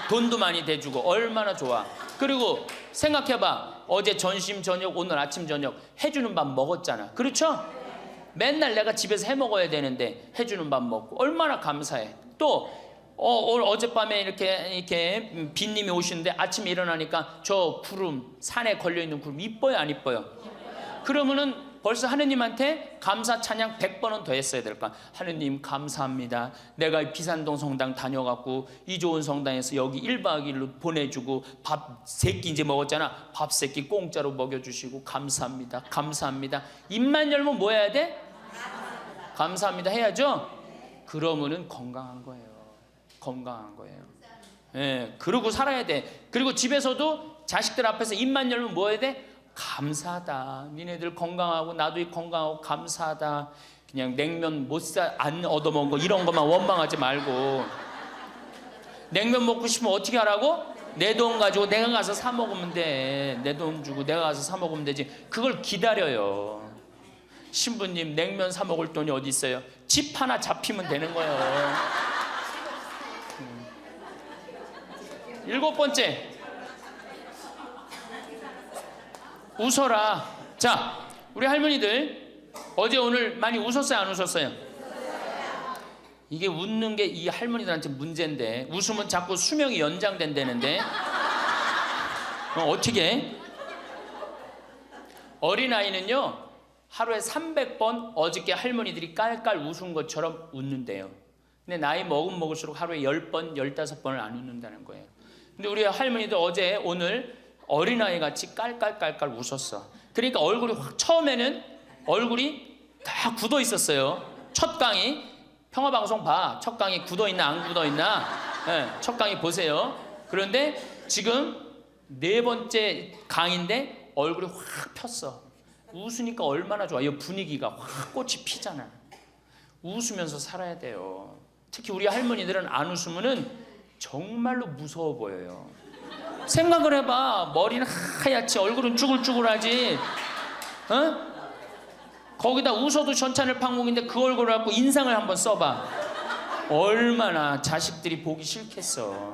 돈도 많이 대주고 얼마나 좋아. 그리고 생각해봐. 어제 점심 저녁 오늘 아침 저녁 해주는 밥 먹었잖아. 그렇죠? 맨날 내가 집에서 해 먹어야 되는데 해주는 밥 먹고 얼마나 감사해. 또 어젯밤에 이렇게 빈님이 오시는데 아침에 일어나니까 저 구름 산에 걸려있는 구름 이뻐요 안 이뻐요? 그러면은 벌써 하느님한테 감사 찬양 100번은 더 했어야 될까? 하느님 감사합니다. 내가 비산동 성당 다녀갖고 이 좋은 성당에서 여기 1박 2일로 보내주고 밥 3끼 이제 먹었잖아. 밥 3끼 공짜로 먹여주시고 감사합니다. 감사합니다. 입만 열면 뭐 해야 돼? 감사합니다 해야죠? 그러면은 건강한 거예요. 건강한 거예요. 그러고 살아야 돼. 그리고 집에서도 자식들 앞에서 입만 열면 뭐 해야 돼? 감사하다. 니네들 건강하고 나도 건강하고 감사하다. 그냥 냉면 안 얻어먹은 거 이런 것만 원망하지 말고. 냉면 먹고 싶으면 어떻게 하라고? 내 돈 가지고 내가 가서 사 먹으면 돼. 내 돈 주고 내가 가서 사 먹으면 되지. 그걸 기다려요. 신부님 냉면 사 먹을 돈이 어디 있어요? 집 하나 잡히면 되는 거예요. 7번째, 웃어라. 자, 우리 할머니들 어제 오늘 많이 웃었어요 안 웃었어요? 이게 웃는 게 이 할머니들한테 문제인데 웃으면 자꾸 수명이 연장된다는데 어떻게? 어린아이는요 하루에 300번 어저께 할머니들이 깔깔 웃은 것처럼 웃는데요. 근데 나이 먹을수록 하루에 10번, 15번을 안 웃는다는 거예요. 근데 우리 할머니들 어제 오늘 어린아이 같이 깔깔깔깔 웃었어. 그러니까 얼굴이 처음에는 얼굴이 다 굳어 있었어요. 첫 강의 평화방송 봐. 첫 강의 굳어 있나 안 굳어 있나? 첫 강의 보세요. 그런데 지금 4번째 강의인데 얼굴이 확 폈어. 웃으니까 얼마나 좋아. 이 분위기가 확 꽃이 피잖아. 웃으면서 살아야 돼요. 특히 우리 할머니들은 안 웃으면은 정말로 무서워 보여요. 생각을 해봐. 머리는 하얗지 얼굴은 쭈글쭈글하지. 거기다 웃어도 전찬을 팡목인데 그 얼굴을 갖고 인상을 한번 써봐. 얼마나 자식들이 보기 싫겠어.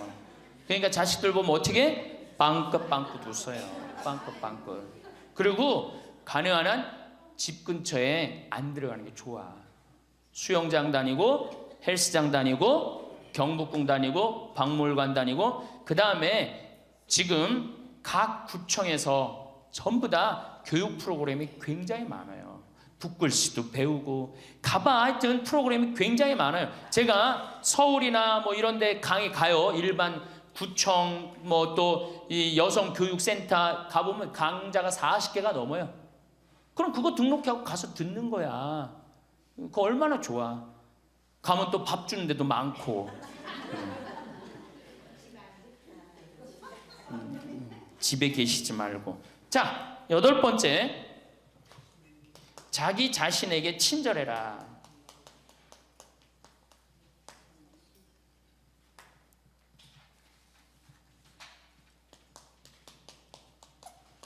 그러니까 자식들 보면 어떻게? 빵긋빵긋 웃어요. 빵긋빵긋. 그리고 가능한 한 집 근처에 안 들어가는 게 좋아. 수영장 다니고 헬스장 다니고 경복궁 다니고 박물관 다니고 그 다음에 지금 각 구청에서 전부 다 교육 프로그램이 굉장히 많아요. 붓글씨도 배우고 가봐. 하여튼 프로그램이 굉장히 많아요. 제가 서울이나 뭐 이런 데 강의 가요. 일반 구청 뭐 또 이 여성교육센터 가보면 강좌가 40개가 넘어요. 그럼 그거 등록하고 가서 듣는 거야. 그거 얼마나 좋아. 가면 또 밥 주는 데도 많고. 집에 계시지 말고. 자, 8번째. 자기 자신에게 친절해라.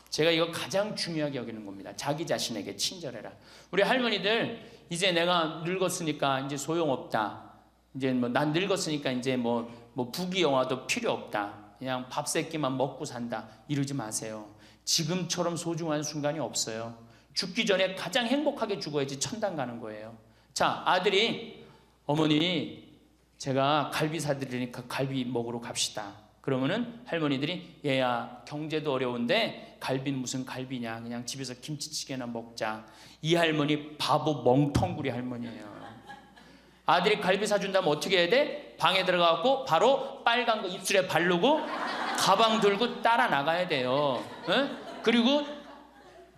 제가 이거 가장 중요하게 여기는 겁니다. 자기 자신에게 친절해라. 우리 할머니들 이제 내가 늙었으니까 이제 소용없다. 이제 뭐 난 늙었으니까 이제 뭐 부귀영화도 필요 없다. 그냥 밥 세 끼만 먹고 산다. 이러지 마세요. 지금처럼 소중한 순간이 없어요. 죽기 전에 가장 행복하게 죽어야지 천당 가는 거예요. 자, 아들이 어머니 제가 갈비 사드리니까 갈비 먹으러 갑시다. 그러면은 할머니들이 얘야 경제도 어려운데 갈비는 무슨 갈비냐, 그냥 집에서 김치찌개나 먹자. 이 할머니 바보 멍텅구리 할머니예요. 아들이 갈비 사준다면 어떻게 해야 돼? 방에 들어가고 바로 빨간 거 입술에 바르고 가방 들고 따라 나가야 돼요. 응? 그리고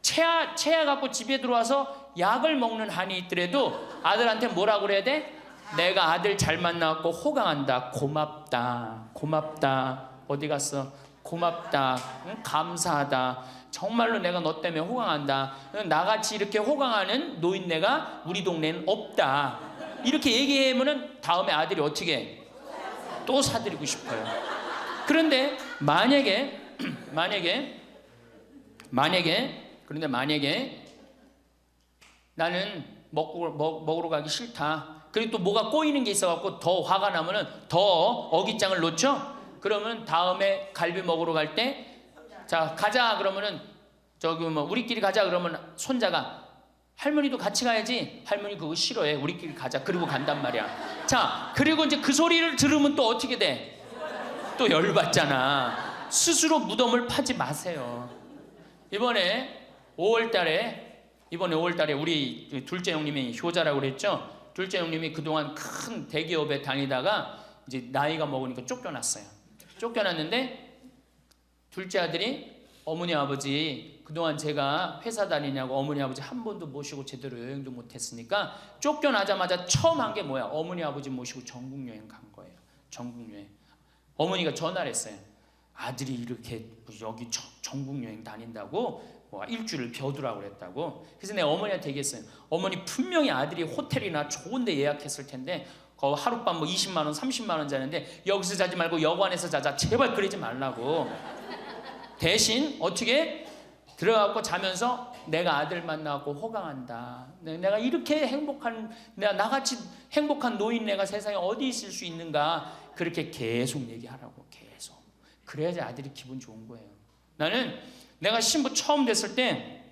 체하 갖고 집에 들어와서 약을 먹는 한이 있더라도 아들한테 뭐라고 그래야 돼? 내가 아들 잘 만나갖고 호강한다. 고맙다. 고맙다. 어디 갔어? 고맙다. 응? 감사하다. 정말로 내가 너 때문에 호강한다. 나같이 이렇게 호강하는 노인네가 우리 동네는 없다. 이렇게 얘기하면은 다음에 아들이 어떻게 해? 또 사드리고 싶어요. 그런데 만약에 나는 먹으러 가기 싫다. 그리고 또 뭐가 꼬이는 게 있어갖고 더 화가 나면은 더 어깃장을 놓죠. 그러면 다음에 갈비 먹으러 갈 때 자 가자 그러면은 저기 뭐 우리끼리 가자 그러면 손자가 할머니도 같이 가야지. 할머니 그거 싫어해. 우리끼리 가자. 그리고 간단 말이야. 자 그리고 이제 그 소리를 들으면 또 어떻게 돼? 또 열받잖아. 스스로 무덤을 파지 마세요. 이번에 5월달에 우리 둘째 형님이 효자라고 그랬죠. 둘째 형님이 그동안 큰 대기업에 다니다가 이제 나이가 먹으니까 쫓겨났어요. 쫓겨났는데 둘째 아들이 어머니 아버지 그동안 제가 회사 다니냐고 어머니 아버지 한 번도 모시고 제대로 여행도 못했으니까 쫓겨나자마자 처음 한 게 뭐야? 어머니 아버지 모시고 전국 여행 간 거예요. 전국 여행. 어머니가 전화를 했어요. 아들이 이렇게 여기 전국 여행 다닌다고 일주일을 벼두라고 그랬다고. 그래서 내가 어머니한테 얘기했어요. 어머니 분명히 아들이 호텔이나 좋은 데 예약했을 텐데 하룻밤 뭐 20만 원 30만 원 자는데 여기서 자지 말고 여관에서 자자. 제발 그러지 말라고. 대신 어떻게 들어가고 자면서 내가 아들 만나고 호강한다. 내가 이렇게 내가 나같이 행복한 노인네가 세상에 어디 있을 수 있는가. 그렇게 계속 얘기하라고. 계속. 그래야지 아들이 기분 좋은 거예요. 나는 내가 신부 처음 됐을 때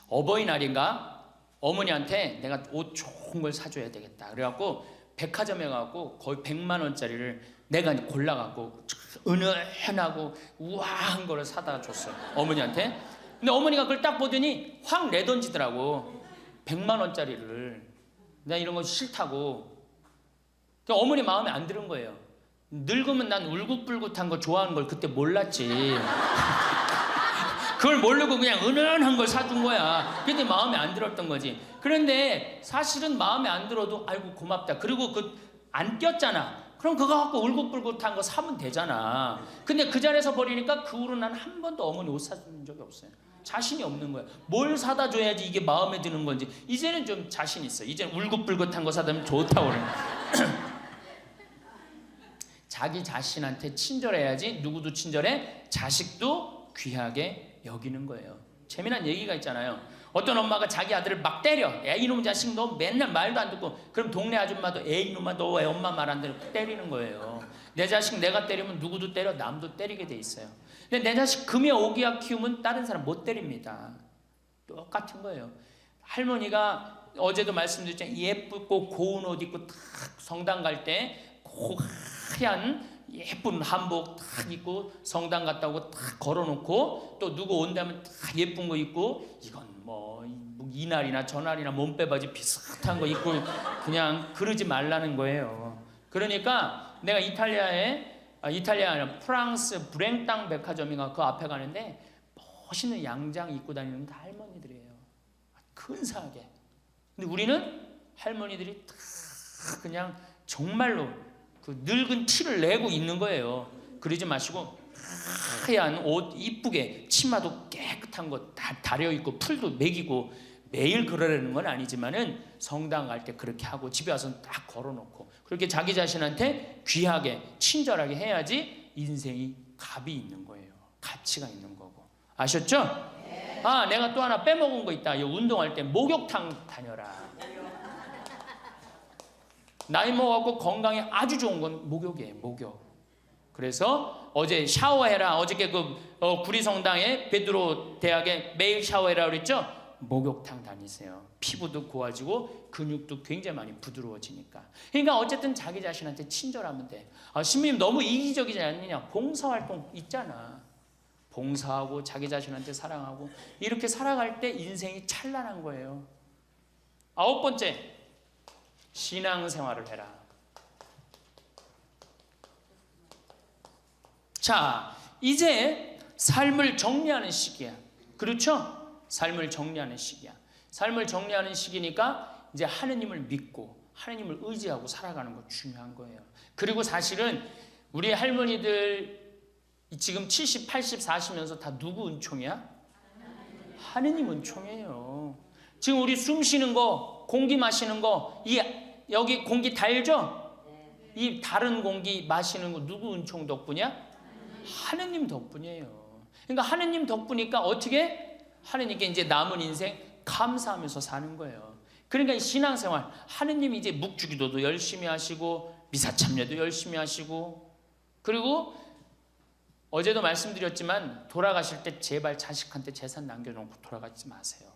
어버이날인가 어머니한테 내가 옷 좋은 걸 사줘야 되겠다. 그래갖고 백화점에 가고 거의 100만 원짜리를 내가 골라갖고 은은하고 우아한 거를 사다 줬어요. 어머니한테. 근데 어머니가 그걸 딱 보더니 확 내던지더라고. 100만 원짜리를. 나 이런 거 싫다고. 그러니까 어머니 마음에 안 드는 거예요. 늙으면 난 울긋불긋한 거 좋아하는 걸 그때 몰랐지. 그걸 모르고 그냥 은은한 걸 사준 거야. 근데 마음에 안 들었던 거지. 그런데 사실은 마음에 안 들어도 아이고 고맙다. 그리고 안 꼈잖아. 그럼 그거 갖고 울긋불긋한 거 사면 되잖아. 근데 그 자리에서 버리니까 그 후로 난 한 번도 어머니 옷 사준 적이 없어요. 자신이 없는 거야. 뭘 사다 줘야지 이게 마음에 드는 건지. 이제는 좀 자신 있어. 이제는 울긋불긋한 거 사다 주면 좋다고 그래. 자기 자신한테 친절해야지. 누구도 친절해? 자식도 귀하게 여기는 거예요. 재미난 얘기가 있잖아요. 어떤 엄마가 자기 아들을 막 때려. 야 이놈 자식 너 맨날 말도 안 듣고. 그럼 동네 아줌마도 에이 이놈아 너 왜 엄마 말 안 듣고 때리는 거예요. 내 자식 내가 때리면 누구도 때려. 남도 때리게 돼 있어요. 근데 내 자식 금이 오기야 키우면 다른 사람 못 때립니다. 똑같은 거예요. 할머니가 어제도 말씀드렸잖아요. 예쁘고 고운 옷 입고 탁 성당 갈 때 하얀 예쁜 한복 탁 입고 성당 갔다 오고 탁 걸어놓고 또 누구 온다면 탁 예쁜 거 입고 이건 뭐 이날이나 저날이나 몸빼바지 비슷한 거 입고 그냥 그러지 말라는 거예요. 그러니까 내가 이탈리아 아니라 프랑스 브랭땅 백화점인가 그 앞에 가는데 멋있는 양장 입고 다니는 다 할머니들이에요. 근사하게. 근데 우리는 할머니들이 다 그냥 정말로 그 늙은 티를 내고 있는 거예요. 그러지 마시고 하얀 옷 이쁘게 치마도 깨끗한 거 다 다려 입고 풀도 먹이고 매일 그러려는 건 아니지만은 성당 갈 때 그렇게 하고 집에 와서 딱 걸어놓고 그렇게 자기 자신한테 귀하게 친절하게 해야지 인생이 값이 있는 거예요. 가치가 있는 거고. 아셨죠? 아, 내가 또 하나 빼먹은 거 있다. 운동할 때 목욕탕 다녀라. 나이 먹어갖고 건강에 아주 좋은 건 목욕이에요. 목욕. 그래서 어제 샤워해라. 어저께 구리성당에 베드로 대학에 매일 샤워해라 그랬죠? 목욕탕 다니세요. 피부도 고와지고 근육도 굉장히 많이 부드러워지니까. 그러니까 어쨌든 자기 자신한테 친절하면 돼. 아, 신부님 너무 이기적이지 않느냐? 봉사활동 있잖아. 봉사하고 자기 자신한테 사랑하고 이렇게 살아갈 때 인생이 찬란한 거예요. 9번째, 신앙생활을 해라. 자, 이제 삶을 정리하는 시기야. 그렇죠? 삶을 정리하는 시기야. 삶을 정리하는 시기니까 이제 하느님을 믿고 하느님을 의지하고 살아가는 거 중요한 거예요. 그리고 사실은 우리 할머니들 지금 70, 80, 40면서 다 누구 은총이야? 하느님 은총이에요. 지금 우리 숨 쉬는 거, 공기 마시는 거, 여기 공기 달죠? 이 다른 공기 마시는 거 누구 은총 덕분이야? 하느님 덕분이에요. 그러니까 하느님 덕분이니까 어떻게? 하느님께 이제 남은 인생 감사하면서 사는 거예요. 그러니까 이 신앙생활, 하느님이 이제 묵주기도도 열심히 하시고 미사참여도 열심히 하시고, 그리고 어제도 말씀드렸지만 돌아가실 때 제발 자식한테 재산 남겨놓고 돌아가지 마세요.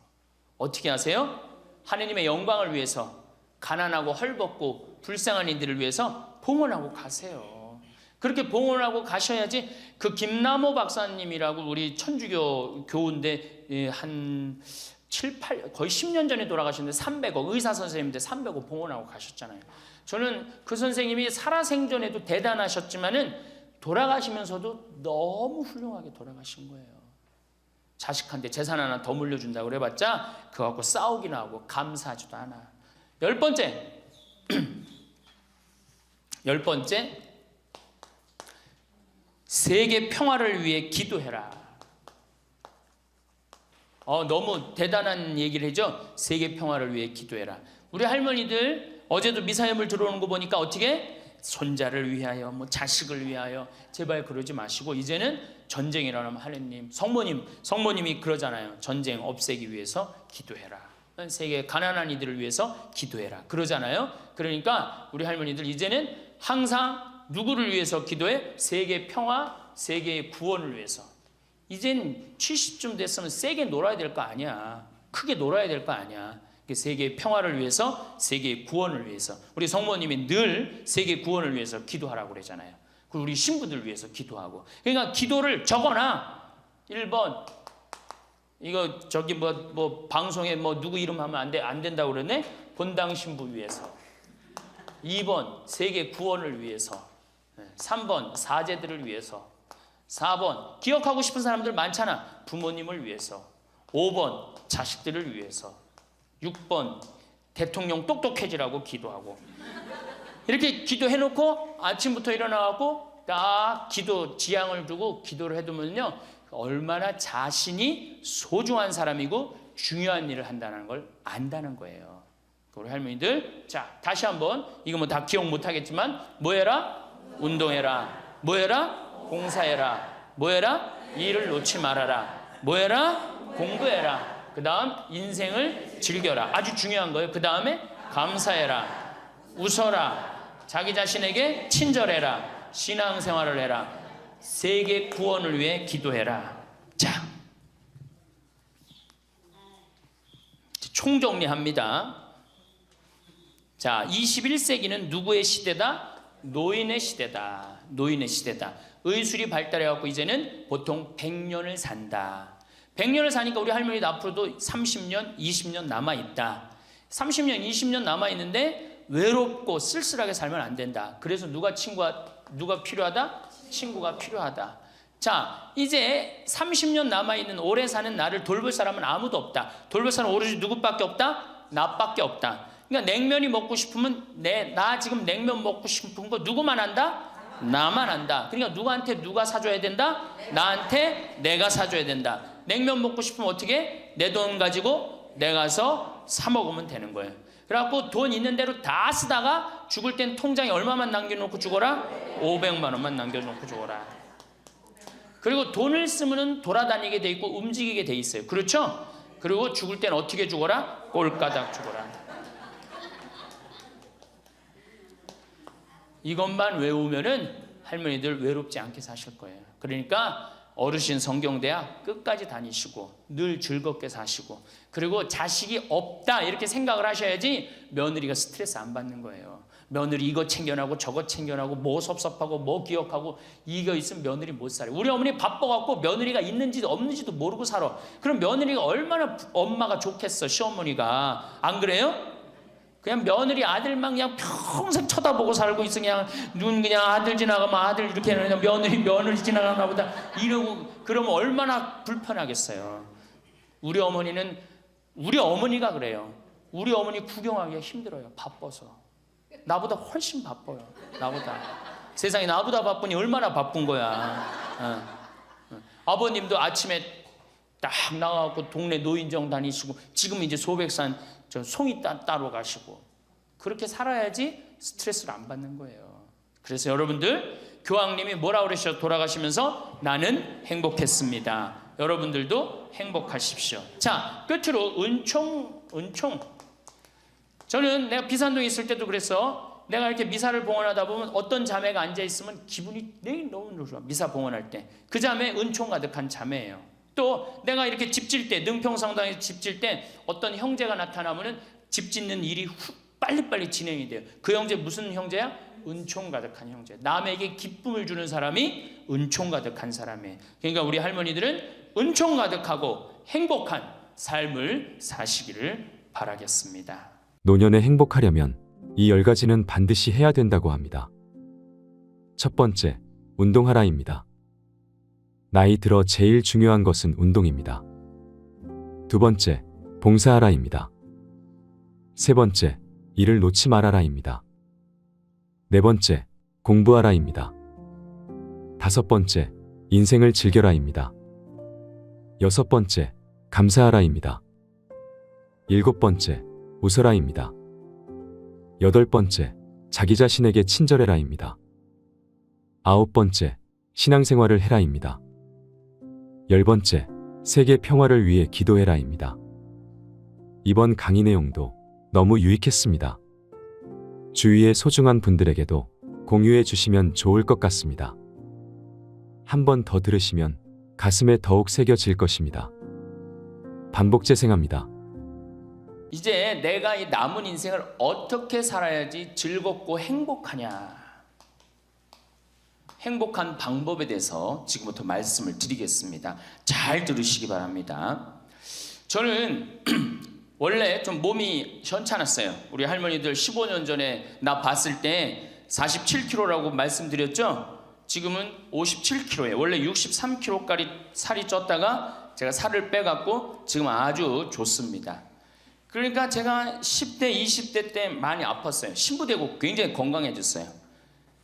어떻게 하세요? 하느님의 영광을 위해서 가난하고 헐벗고 불쌍한 이들을 위해서 봉헌하고 가세요. 그렇게 봉헌하고 가셔야지. 그 김남호 박사님이라고 우리 천주교 교우인데 한 7, 8, 거의 10년 전에 돌아가셨는데 300억, 의사 선생님인데 300억 봉헌하고 가셨잖아요. 저는 그 선생님이 살아생전에도 대단하셨지만은 돌아가시면서도 너무 훌륭하게 돌아가신 거예요. 자식한테 재산 하나 더 물려준다고 그래봤자 그거 갖고 싸우기나 하고 감사하지도 않아. 10번째, 10번째, 세계 평화를 위해 기도해라. 너무 대단한 얘기를 해죠. 세계 평화를 위해 기도해라. 우리 할머니들 어제도 미사여물 들어오는 거 보니까 어떻게? 손자를 위하여, 뭐 자식을 위하여. 제발 그러지 마시고 이제는 전쟁이라고 하면 하느님, 성모님이 그러잖아요. 전쟁 없애기 위해서 기도해라. 세계 가난한 이들을 위해서 기도해라. 그러잖아요. 그러니까 우리 할머니들 이제는 항상 누구를 위해서 기도해? 세계 평화, 세계의 구원을 위해서. 이젠 70쯤 됐으면 세게 놀아야 될 거 아니야. 크게 놀아야 될 거 아니야. 세계의 평화를 위해서, 세계의 구원을 위해서. 우리 성모님이 늘 세계 구원을 위해서 기도하라고 그러잖아요. 그리고 우리 신부들 위해서 기도하고. 그러니까 기도를 적어놔. 1번 이거 저기 뭐 방송에 뭐 누구 이름 하면 안 된다고 그러네. 본당 신부 위해서. 2번 세계 구원을 위해서. 3번 사제들을 위해서. 4번 기억하고 싶은 사람들 많잖아. 부모님을 위해서. 5번 자식들을 위해서. 6번 대통령 똑똑해지라고 기도하고. 이렇게 기도해놓고 아침부터 일어나고 딱 기도 지향을 두고 기도를 해두면요 얼마나 자신이 소중한 사람이고 중요한 일을 한다는 걸 안다는 거예요. 우리 할머니들, 자 다시 한번, 이거 뭐 다 기억 못하겠지만 뭐 해라? 운동해라. 뭐 해라? 봉사해라. 뭐 해라? 일을 놓지 말아라. 뭐 해라? 공부해라. 그 다음 인생을 즐겨라. 아주 중요한 거예요. 그 다음에 감사해라. 웃어라. 자기 자신에게 친절해라. 신앙생활을 해라. 세계 구원을 위해 기도해라. 자, 총정리합니다. 자, 21세기는 누구의 시대다? 노인의 시대다. 노인의 시대다. 의술이 발달해갖고 이제는 보통 100년을 산다. 100년을 사니까 우리 할머니도 앞으로도 30년, 20년 남아있다. 30년, 20년 남아있는데 외롭고 쓸쓸하게 살면 안 된다. 그래서 누가 필요하다? 친구가 필요하다. 자, 이제 30년 남아있는 오래 사는 나를 돌볼 사람은 아무도 없다. 돌볼 사람은 오로지 누구밖에 없다? 나밖에 없다. 그러니까 냉면이 먹고 싶으면 나 지금 냉면 먹고 싶은 거 누구만 한다? 나만 한다. 그러니까 누구한테 누가 사줘야 된다? 나한테 내가 사줘야 된다. 냉면 먹고 싶으면 어떻게? 내 돈 가지고 내 가서 사 먹으면 되는 거예요. 그래갖고 돈 있는 대로 다 쓰다가 죽을 땐 통장에 얼마만 남겨놓고 죽어라? 500만 원만 남겨놓고 죽어라. 그리고 돈을 쓰면 돌아다니게 돼 있고 움직이게 돼 있어요. 그렇죠? 그리고 죽을 땐 어떻게 죽어라? 꼴까닥 죽어라. 이것만 외우면은 할머니들 외롭지 않게 사실 거예요. 그러니까 어르신 성경대학 끝까지 다니시고 늘 즐겁게 사시고, 그리고 자식이 없다 이렇게 생각을 하셔야지 며느리가 스트레스 안 받는 거예요. 며느리 이거 챙겨나고 저거 챙겨나고 뭐 섭섭하고 뭐 기억하고 이거 있으면 며느리 못 살아요. 우리 어머니 바빠갖고 며느리가 있는지도 없는지도 모르고 살아. 그럼 며느리가 얼마나 엄마가 좋겠어, 시어머니가. 안 그래요? 그냥 며느리 아들만 그냥 평생 쳐다보고 살고 있어. 그냥 눈 그냥 아들 지나가면 아들 이렇게 하는, 며느리 지나가나 보다 이러고. 그러면 얼마나 불편하겠어요. 우리 어머니가 그래요. 우리 어머니 구경하기가 힘들어요. 바빠서. 나보다 훨씬 바빠요. 나보다. 세상에 나보다 바쁘니 얼마나 바쁜 거야. 아버님도 아침에 딱 나가고 동네 노인정 다니시고, 지금 이제 소백산 송이 따러 가시고, 그렇게 살아야지 스트레스를 안 받는 거예요. 그래서 여러분들, 교황님이 뭐라 그러셔? 돌아가시면서 나는 행복했습니다. 여러분들도 행복하십시오. 자, 끝으로 은총. 저는 내가 비산동에 있을 때도 그래서 내가 이렇게 미사를 봉헌하다 보면 어떤 자매가 앉아있으면 기분이 너무 좋아. 미사 봉헌할 때 그 자매 은총 가득한 자매예요. 또 내가 이렇게 집 질 때, 능평성당에서 집 질 때 어떤 형제가 나타나면은 집 짓는 일이 빨리빨리 진행이 돼요. 그 형제 무슨 형제야? 은총 가득한 형제. 남에게 기쁨을 주는 사람이 은총 가득한 사람이에요. 그러니까 우리 할머니들은 은총 가득하고 행복한 삶을 사시기를 바라겠습니다. 노년에 행복하려면 이 10가지는 반드시 해야 된다고 합니다. 첫 번째, 운동하라입니다. 나이 들어 제일 중요한 것은 운동입니다. 두 번째, 봉사하라입니다. 세 번째, 일을 놓지 말아라입니다. 네 번째, 공부하라입니다. 다섯 번째, 인생을 즐겨라입니다. 여섯 번째, 감사하라입니다. 일곱 번째, 웃어라입니다. 여덟 번째, 자기 자신에게 친절해라입니다. 아홉 번째, 신앙생활을 해라입니다. 열 번째, 세계 평화를 위해 기도해라입니다. 이번 강의 내용도 너무 유익했습니다. 주위의 소중한 분들에게도 공유해 주시면 좋을 것 같습니다. 한 번 더 들으시면 가슴에 더욱 새겨질 것입니다. 반복 재생합니다. 이제 내가 이 남은 인생을 어떻게 살아야지 즐겁고 행복하냐, 행복한 방법에 대해서 지금부터 말씀을 드리겠습니다. 잘 들으시기 바랍니다. 저는 원래 좀 몸이 현찮았어요. 우리 할머니들 15년 전에 나 봤을 때 47kg라고 말씀드렸죠? 지금은 57kg예요. 원래 63kg까지 살이 쪘다가 제가 살을 빼갖고 지금 아주 좋습니다. 그러니까 제가 10대, 20대 때 많이 아팠어요. 신부되고 굉장히 건강해졌어요.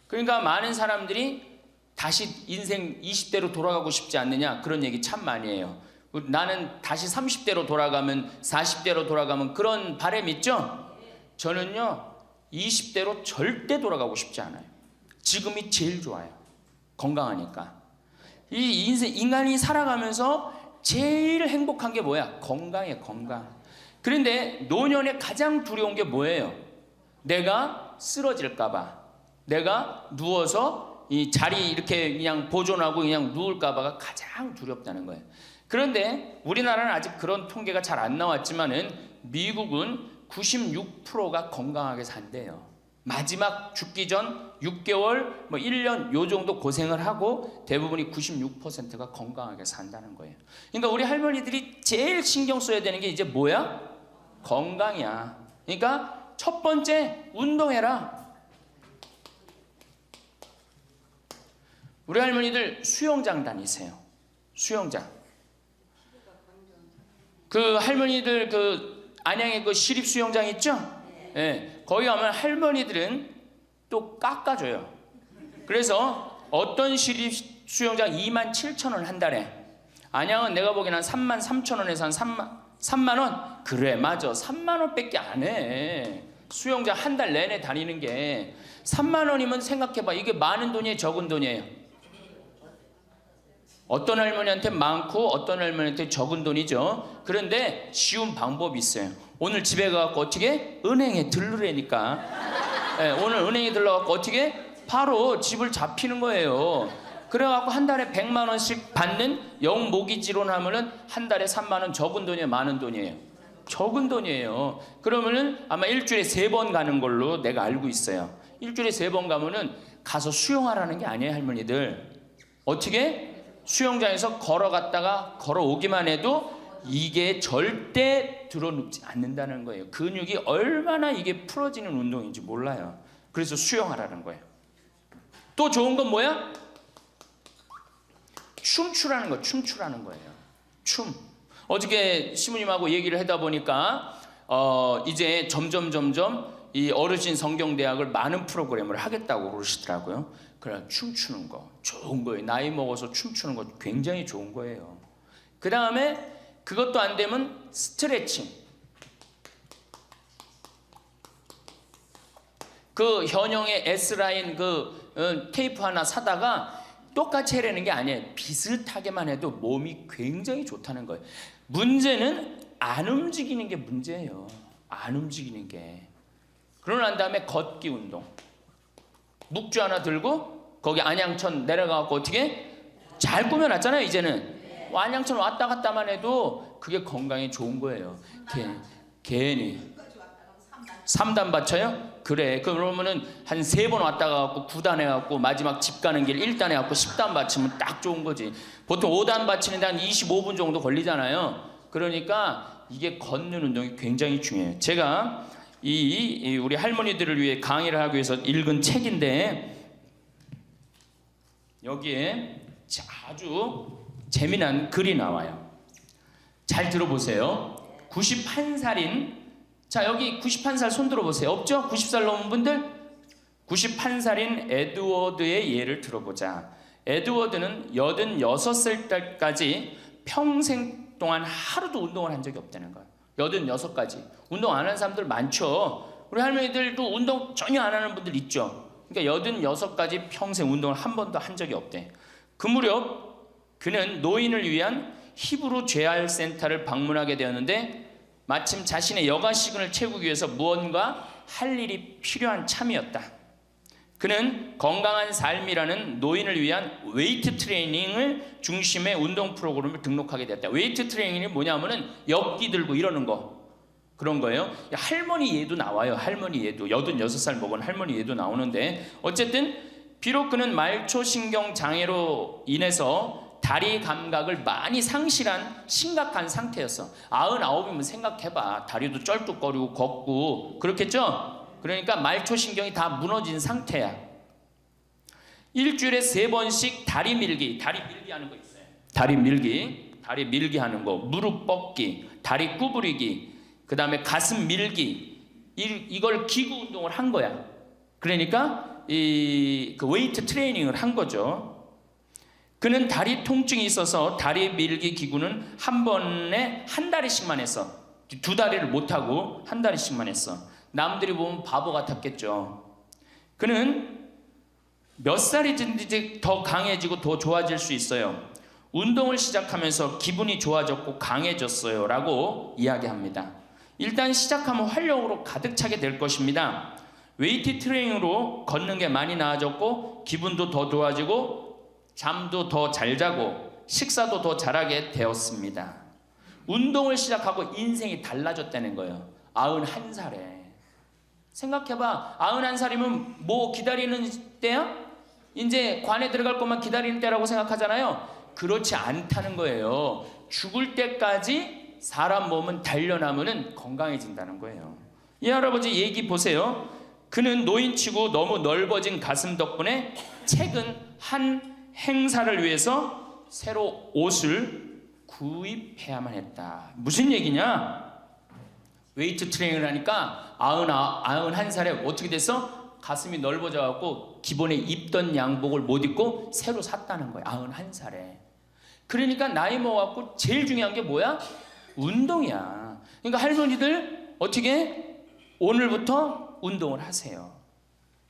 그러니까 많은 사람들이 다시 인생 20대로 돌아가고 싶지 않느냐, 그런 얘기 참 많이 해요. 나는 다시 30대로 돌아가면, 40대로 돌아가면, 그런 바람 있죠? 저는요 20대로 절대 돌아가고 싶지 않아요. 지금이 제일 좋아요. 건강하니까. 이 인생, 인간이 살아가면서 제일 행복한 게 뭐야? 건강이에요. 건강. 그런데 노년에 가장 두려운 게 뭐예요? 내가 쓰러질까 봐, 내가 누워서 이 자리 이렇게 그냥 보존하고 그냥 누울까 봐가 가장 두렵다는 거예요. 그런데 우리나라는 아직 그런 통계가 잘 안 나왔지만은 미국은 96%가 건강하게 산대요. 마지막 죽기 전 6개월, 1년 요 정도 고생을 하고 대부분이 96%가 건강하게 산다는 거예요. 그러니까 우리 할머니들이 제일 신경 써야 되는 게 이제 뭐야? 건강이야. 그러니까 첫 번째, 운동해라. 우리 할머니들 수영장 다니세요. 수영장. 그 할머니들 그 안양에 그 시립 수영장 있죠? 네. 거기 가면 할머니들은 또 깎아줘요. 그래서 어떤 시립 수영장 27,000원 한 달에, 안양은 내가 보기에는 한 33,000원에서 한 3만 원? 그래, 맞아. 3만 원밖에 안 해. 수영장 한 달 내내 다니는 게 3만 원이면 생각해봐. 이게 많은 돈이에요, 적은 돈이에요? 어떤 할머니한테 많고 어떤 할머니한테 적은 돈이죠. 그런데 쉬운 방법이 있어요. 오늘 집에 가서 어떻게? 은행에 들르라니까. 네, 오늘 은행에 들러갖고 어떻게? 바로 집을 잡히는 거예요. 그래갖고 한 달에 100만 원씩 받는 영모기지론 하면은 한 달에 3만 원 적은 돈이에요, 많은 돈이에요? 적은 돈이에요. 그러면은 아마 일주일에 3번 가는 걸로 내가 알고 있어요. 일주일에 3번 가면은 가서 수영하라는 게 아니에요, 할머니들. 어떻게? 수영장에서 걸어갔다가 걸어오기만 해도 이게 절대 들어눕지 않는다는 거예요. 근육이 얼마나 이게 풀어지는 운동인지 몰라요. 그래서 수영하라는 거예요. 또 좋은 건 뭐야? 춤추라는 거, 춤추라는 거예요. 춤. 어저께 시부님하고 얘기를 하다 보니까 이제 점점 이 어르신 성경대학을 많은 프로그램을 하겠다고 그러시더라고요. 그래, 춤추는 거 좋은 거예요. 나이 먹어서 춤추는 거 굉장히 좋은 거예요. 그 다음에 그것도 안 되면 스트레칭. 그 현영의 S라인 그 테이프 하나 사다가 똑같이 해라는 게 아니에요. 비슷하게만 해도 몸이 굉장히 좋다는 거예요. 문제는 안 움직이는 게 문제예요. 안 움직이는 게. 그러고 난 다음에 걷기 운동. 묵주 하나 들고 거기 안양천 내려가고 어떻게? 잘 꾸며놨잖아요, 이제는. 안양천 왔다 갔다만 해도 그게 건강에 좋은 거예요. 괜히. 3단 받쳐요? 그래. 그러면은 한 3번 왔다 가고 9단 해갖고 마지막 집 가는 길 1단 해갖고 10단 받치면 딱 좋은 거지. 보통 5단 받치는데 한 25분 정도 걸리잖아요. 그러니까 이게 걷는 운동이 굉장히 중요해요. 제가 우리 할머니들을 위해 강의를 하기 위해서 읽은 책인데 여기에 아주 재미난 글이 나와요. 잘 들어보세요. 91살인 자, 여기 91살 손 들어보세요. 없죠? 90살 넘은 분들? 91살인 에드워드의 예를 들어보자. 에드워드는 86살 때까지 평생 동안 하루도 운동을 한 적이 없다는 거예요. 86까지. 운동 안 하는 사람들 많죠. 우리 할머니들도 운동 전혀 안 하는 분들 있죠. 그러니까 86까지 평생 운동을 한 번도 한 적이 없대. 그 무렵 그는 노인을 위한 히브루 재활 센터를 방문하게 되었는데 마침 자신의 여가 시간을 채우기 위해서 무언가 할 일이 필요한 참이었다. 그는 건강한 삶이라는 노인을 위한 웨이트 트레이닝을 중심의 운동 프로그램을 등록하게 됐다. 웨이트 트레이닝이 뭐냐면은 역기 들고 이러는 거. 그런 거예요. 할머니 예도 나와요. 할머니 예도. 86살 먹은 할머니 예도 나오는데 어쨌든 비록 그는 말초신경 장애로 인해서 다리 감각을 많이 상실한 심각한 상태였어. 99이면 생각해봐. 다리도 쩔뚝거리고 걷고 그렇겠죠? 그러니까 말초신경이 다 무너진 상태야. 일주일에 3번씩 다리 밀기 하는 거 있어요. 다리 밀기 하는 거, 무릎 뻗기, 다리 구부리기, 그 다음에 가슴 밀기, 이걸 기구 운동을 한 거야. 그러니까 그 웨이트 트레이닝을 한 거죠. 그는 다리 통증이 있어서 다리 밀기 기구는 한 번에 한 다리씩만 했어. 2다리를 못하고 한 다리씩만 했어. 남들이 보면 바보 같았겠죠. 그는 몇 살이든지 더 강해지고 더 좋아질 수 있어요. 운동을 시작하면서 기분이 좋아졌고 강해졌어요 라고 이야기합니다. 일단 시작하면 활력으로 가득 차게 될 것입니다. 웨이트 트레이닝으로 걷는 게 많이 나아졌고 기분도 더 좋아지고 잠도 더 잘 자고 식사도 더 잘하게 되었습니다. 운동을 시작하고 인생이 달라졌다는 거예요. 91살에. 생각해봐. 91살이면 뭐 기다리는 때야? 이제 관에 들어갈 것만 기다리는 때라고 생각하잖아요. 그렇지 않다는 거예요. 죽을 때까지 사람 몸은 단련하면 건강해진다는 거예요. 이 할아버지 얘기 보세요. 그는 노인치고 너무 넓어진 가슴 덕분에 최근 한 행사를 위해서 새로 옷을 구입해야만 했다. 무슨 얘기냐? 웨이트 트레이닝을 하니까 91살에 어떻게 됐어? 가슴이 넓어져 갖고 기본에 입던 양복을 못 입고 새로 샀다는 거야. 91살에. 그러니까 나이 먹어갖고 제일 중요한 게 뭐야? 운동이야. 그러니까 할머니들 어떻게 오늘부터 운동을 하세요.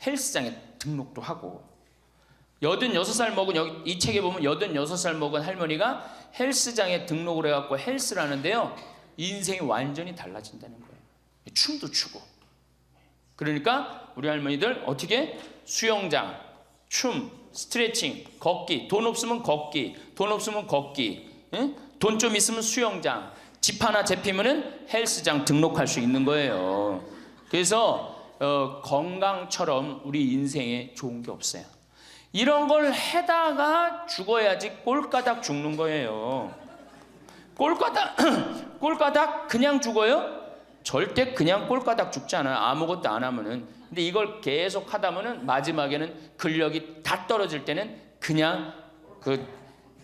헬스장에 등록도 하고. 86살 먹은, 여기 이 책에 보면 86살 먹은 할머니가 헬스장에 등록을 해갖고 헬스를 하는데요, 인생이 완전히 달라진다는 거예요. 춤도 추고. 그러니까 우리 할머니들 어떻게 수영장, 춤, 스트레칭, 걷기, 돈 없으면 걷기, 돈 없으면 걷기, 돈 좀 있으면 수영장, 집 하나 잡히면은 헬스장 등록할 수 있는 거예요. 그래서 건강처럼 우리 인생에 좋은 게 없어요. 이런 걸 해다가 죽어야지 꼴까닥 죽는 거예요. 꼴까닥 그냥 죽어요? 절대 그냥 꼴까닥 죽지 않아요. 아무것도 안 하면은. 근데 이걸 계속 하다 보면 마지막에는 근력이 다 떨어질 때는 그냥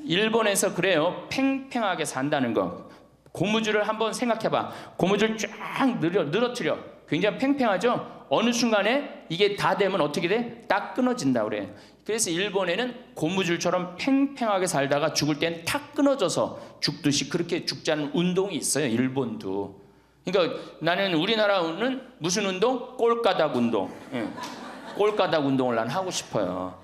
일본에서 그래요. 팽팽하게 산다는 거. 고무줄을 한번 생각해봐. 고무줄 쫙 늘어뜨려. 굉장히 팽팽하죠? 어느 순간에 이게 다 되면 어떻게 돼? 딱 끊어진다 그래. 그래서 일본에는 고무줄처럼 팽팽하게 살다가 죽을 땐 탁 끊어져서 죽듯이 그렇게 죽자는 운동이 있어요. 일본도. 그러니까 나는 우리나라는 무슨 운동? 꼴까닥 운동. 꼴까닥 운동을 난 하고 싶어요.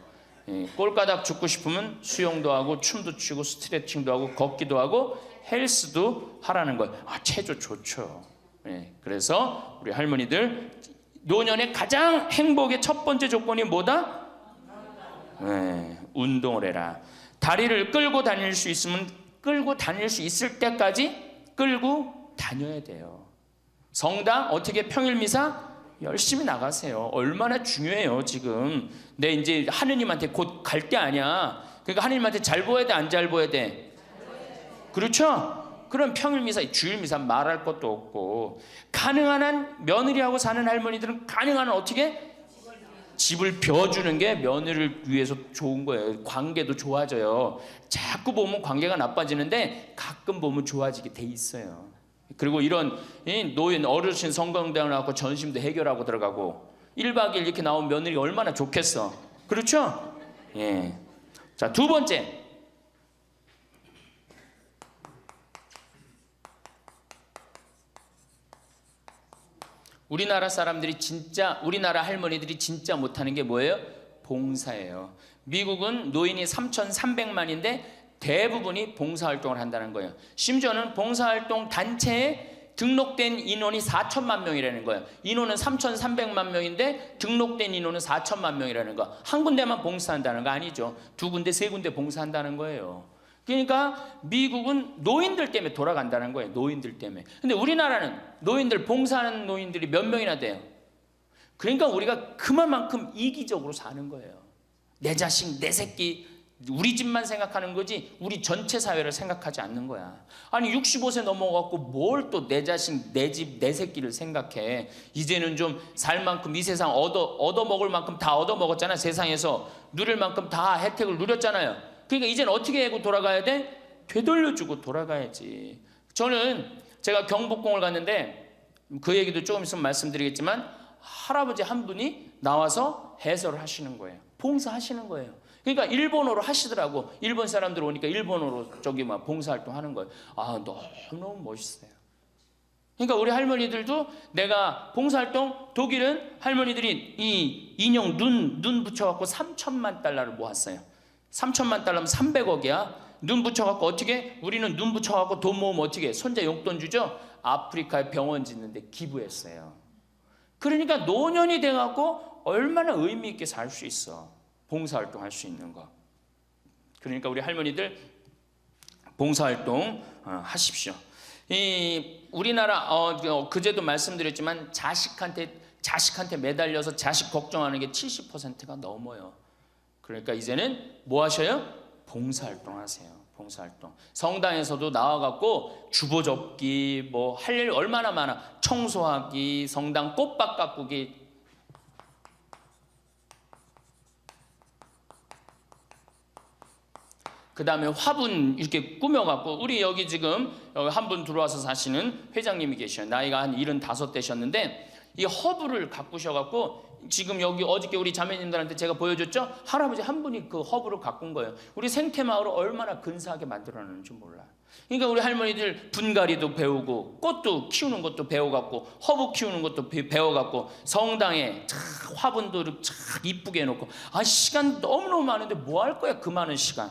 꼴까닥 죽고 싶으면 수영도 하고 춤도 추고 스트레칭도 하고 걷기도 하고 헬스도 하라는 거예요. 체조 좋죠. 그래서 우리 할머니들 노년의 가장 행복의 첫 번째 조건이 뭐다? 운동을 해라. 다리를 끌고 다닐 수 있으면 끌고 다닐 수 있을 때까지 끌고 다녀야 돼요. 성당 어떻게 평일 미사 열심히 나가세요. 얼마나 중요해요. 지금 내 이제 하느님한테 곧 갈 때 아니야. 그러니까 하느님한테 잘 보여야 돼, 안 잘 보여야 돼? 그렇죠? 그럼 평일 미사, 주일 미사 말할 것도 없고. 가능한 한 며느리하고 사는 할머니들은 가능한 한 어떻게 집을 벼주는 게 며느리를 위해서 좋은 거예요. 관계도 좋아져요. 자꾸 보면 관계가 나빠지는데 가끔 보면 좋아지게 돼 있어요. 그리고 이런 노인 어르신 성경대학 나가고 전심도 해결하고 들어가고 1박 2일 이렇게 나온 며느리 얼마나 좋겠어. 그렇죠? 자, 두 번째. 우리나라 사람들이 진짜, 우리나라 할머니들이 진짜 못하는 게 뭐예요? 봉사예요. 미국은 노인이 3,300만인데 대부분이 봉사활동을 한다는 거예요. 심지어는 봉사활동 단체에 등록된 인원이 4천만 명이라는 거예요. 인원은 3,300만 명인데 등록된 인원은 4천만 명이라는 거. 한 군데만 봉사한다는 거 아니죠. 두 군데, 세 군데 봉사한다는 거예요. 그러니까 미국은 노인들 때문에 돌아간다는 거예요. 노인들 때문에. 근데 우리나라는 노인들, 봉사하는 노인들이 몇 명이나 돼요. 그러니까 우리가 그만큼 이기적으로 사는 거예요. 내 자식, 내 새끼, 우리 집만 생각하는 거지 우리 전체 사회를 생각하지 않는 거야. 아니 65세 넘어갖고 뭘 또 내 자식, 내 집, 내 새끼를 생각해. 이제는 좀 살 만큼 이 세상 얻어먹을 만큼 다 얻어먹었잖아. 세상에서 누릴 만큼 다 혜택을 누렸잖아요. 그러니까 이제는 어떻게 하고 돌아가야 돼? 되돌려주고 돌아가야지. 저는 제가 경복궁을 갔는데 그 얘기도 조금 있으면 말씀드리겠지만 할아버지 한 분이 나와서 해설을 하시는 거예요. 봉사하시는 거예요. 그러니까 일본어로 하시더라고. 일본 사람들 오니까 일본어로 저기 막 봉사활동 하는 거예요. 너무 멋있어요. 그러니까 우리 할머니들도 내가 봉사활동, 독일은 할머니들이 이 인형 눈 붙여갖고 3천만 달러를 모았어요. 3천만 달러면 300억이야. 눈 붙여갖고 어떻게? 우리는 눈 붙여갖고 돈 모으면 어떻게? 손자 용돈 주죠? 아프리카에 병원 짓는데 기부했어요. 그러니까 노년이 돼갖고 얼마나 의미 있게 살 수 있어. 봉사활동 할 수 있는 거. 그러니까 우리 할머니들 봉사활동 하십시오. 이 우리나라 그제도 말씀드렸지만 자식한테 매달려서 자식 걱정하는 게 70%가 넘어요. 그러니까 이제는 뭐 하셔요? 봉사활동 하세요. 봉사활동. 성당에서도 나와갖고 주보 접기 뭐 할 일 얼마나 많아. 청소하기, 성당 꽃밭 가꾸기. 그 다음에 화분 이렇게 꾸며갖고 우리 여기 지금 한 분 들어와서 사시는 회장님이 계셔요. 나이가 한 75 되셨는데 이 허브를 가꾸셔갖고 지금 여기 어저께 우리 자매님들한테 제가 보여줬죠? 할아버지 한 분이 그 허브를 가꾼 거예요. 우리 생태마을을 얼마나 근사하게 만들어놨는지 몰라. 그러니까 우리 할머니들 분갈이도 배우고 꽃도 키우는 것도 배워갖고 허브 키우는 것도 배워갖고 성당에 화분도 참 이쁘게 해놓고 시간 너무너무 많은데 뭐 할 거야 그 많은 시간.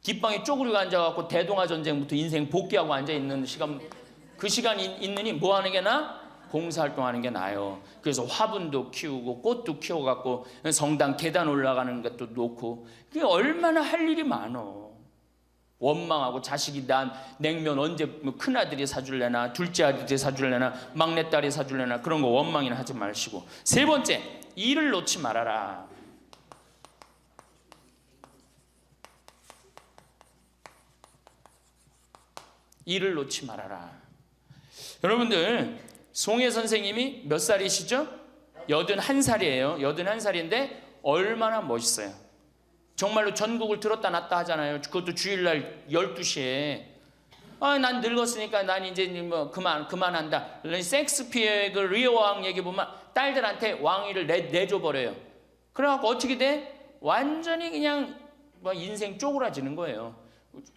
뒷방에 쪼그리고 앉아갖고 대동아 전쟁부터 인생 복귀하고 앉아있는 시간, 그 시간 있느니 뭐 하는 게 나아? 봉사활동하는 게 나아요. 그래서 화분도 키우고 꽃도 키워갖고 성당 계단 올라가는 것도 놓고, 그게 얼마나 할 일이 많어. 원망하고 자식이 난 냉면 언제 큰아들이 사줄래나 둘째 아들이 사줄래나 막내딸이 사줄래나 그런 거 원망이나 하지 마시고. 세 번째, 일을 놓지 말아라. 일을 놓지 말아라. 여러분들, 송혜 선생님이 몇 살이시죠? 81살이에요. 81살인데 얼마나 멋있어요. 정말로 전국을 들었다 놨다 하잖아요. 그것도 주일날 12시에. 난 늙었으니까 난 이제 뭐 그만한다. 섹스피어의 그 리어 왕 얘기 보면 딸들한테 왕위를 내줘버려요. 그래갖고 어떻게 돼? 완전히 그냥 뭐 인생 쪼그라지는 거예요.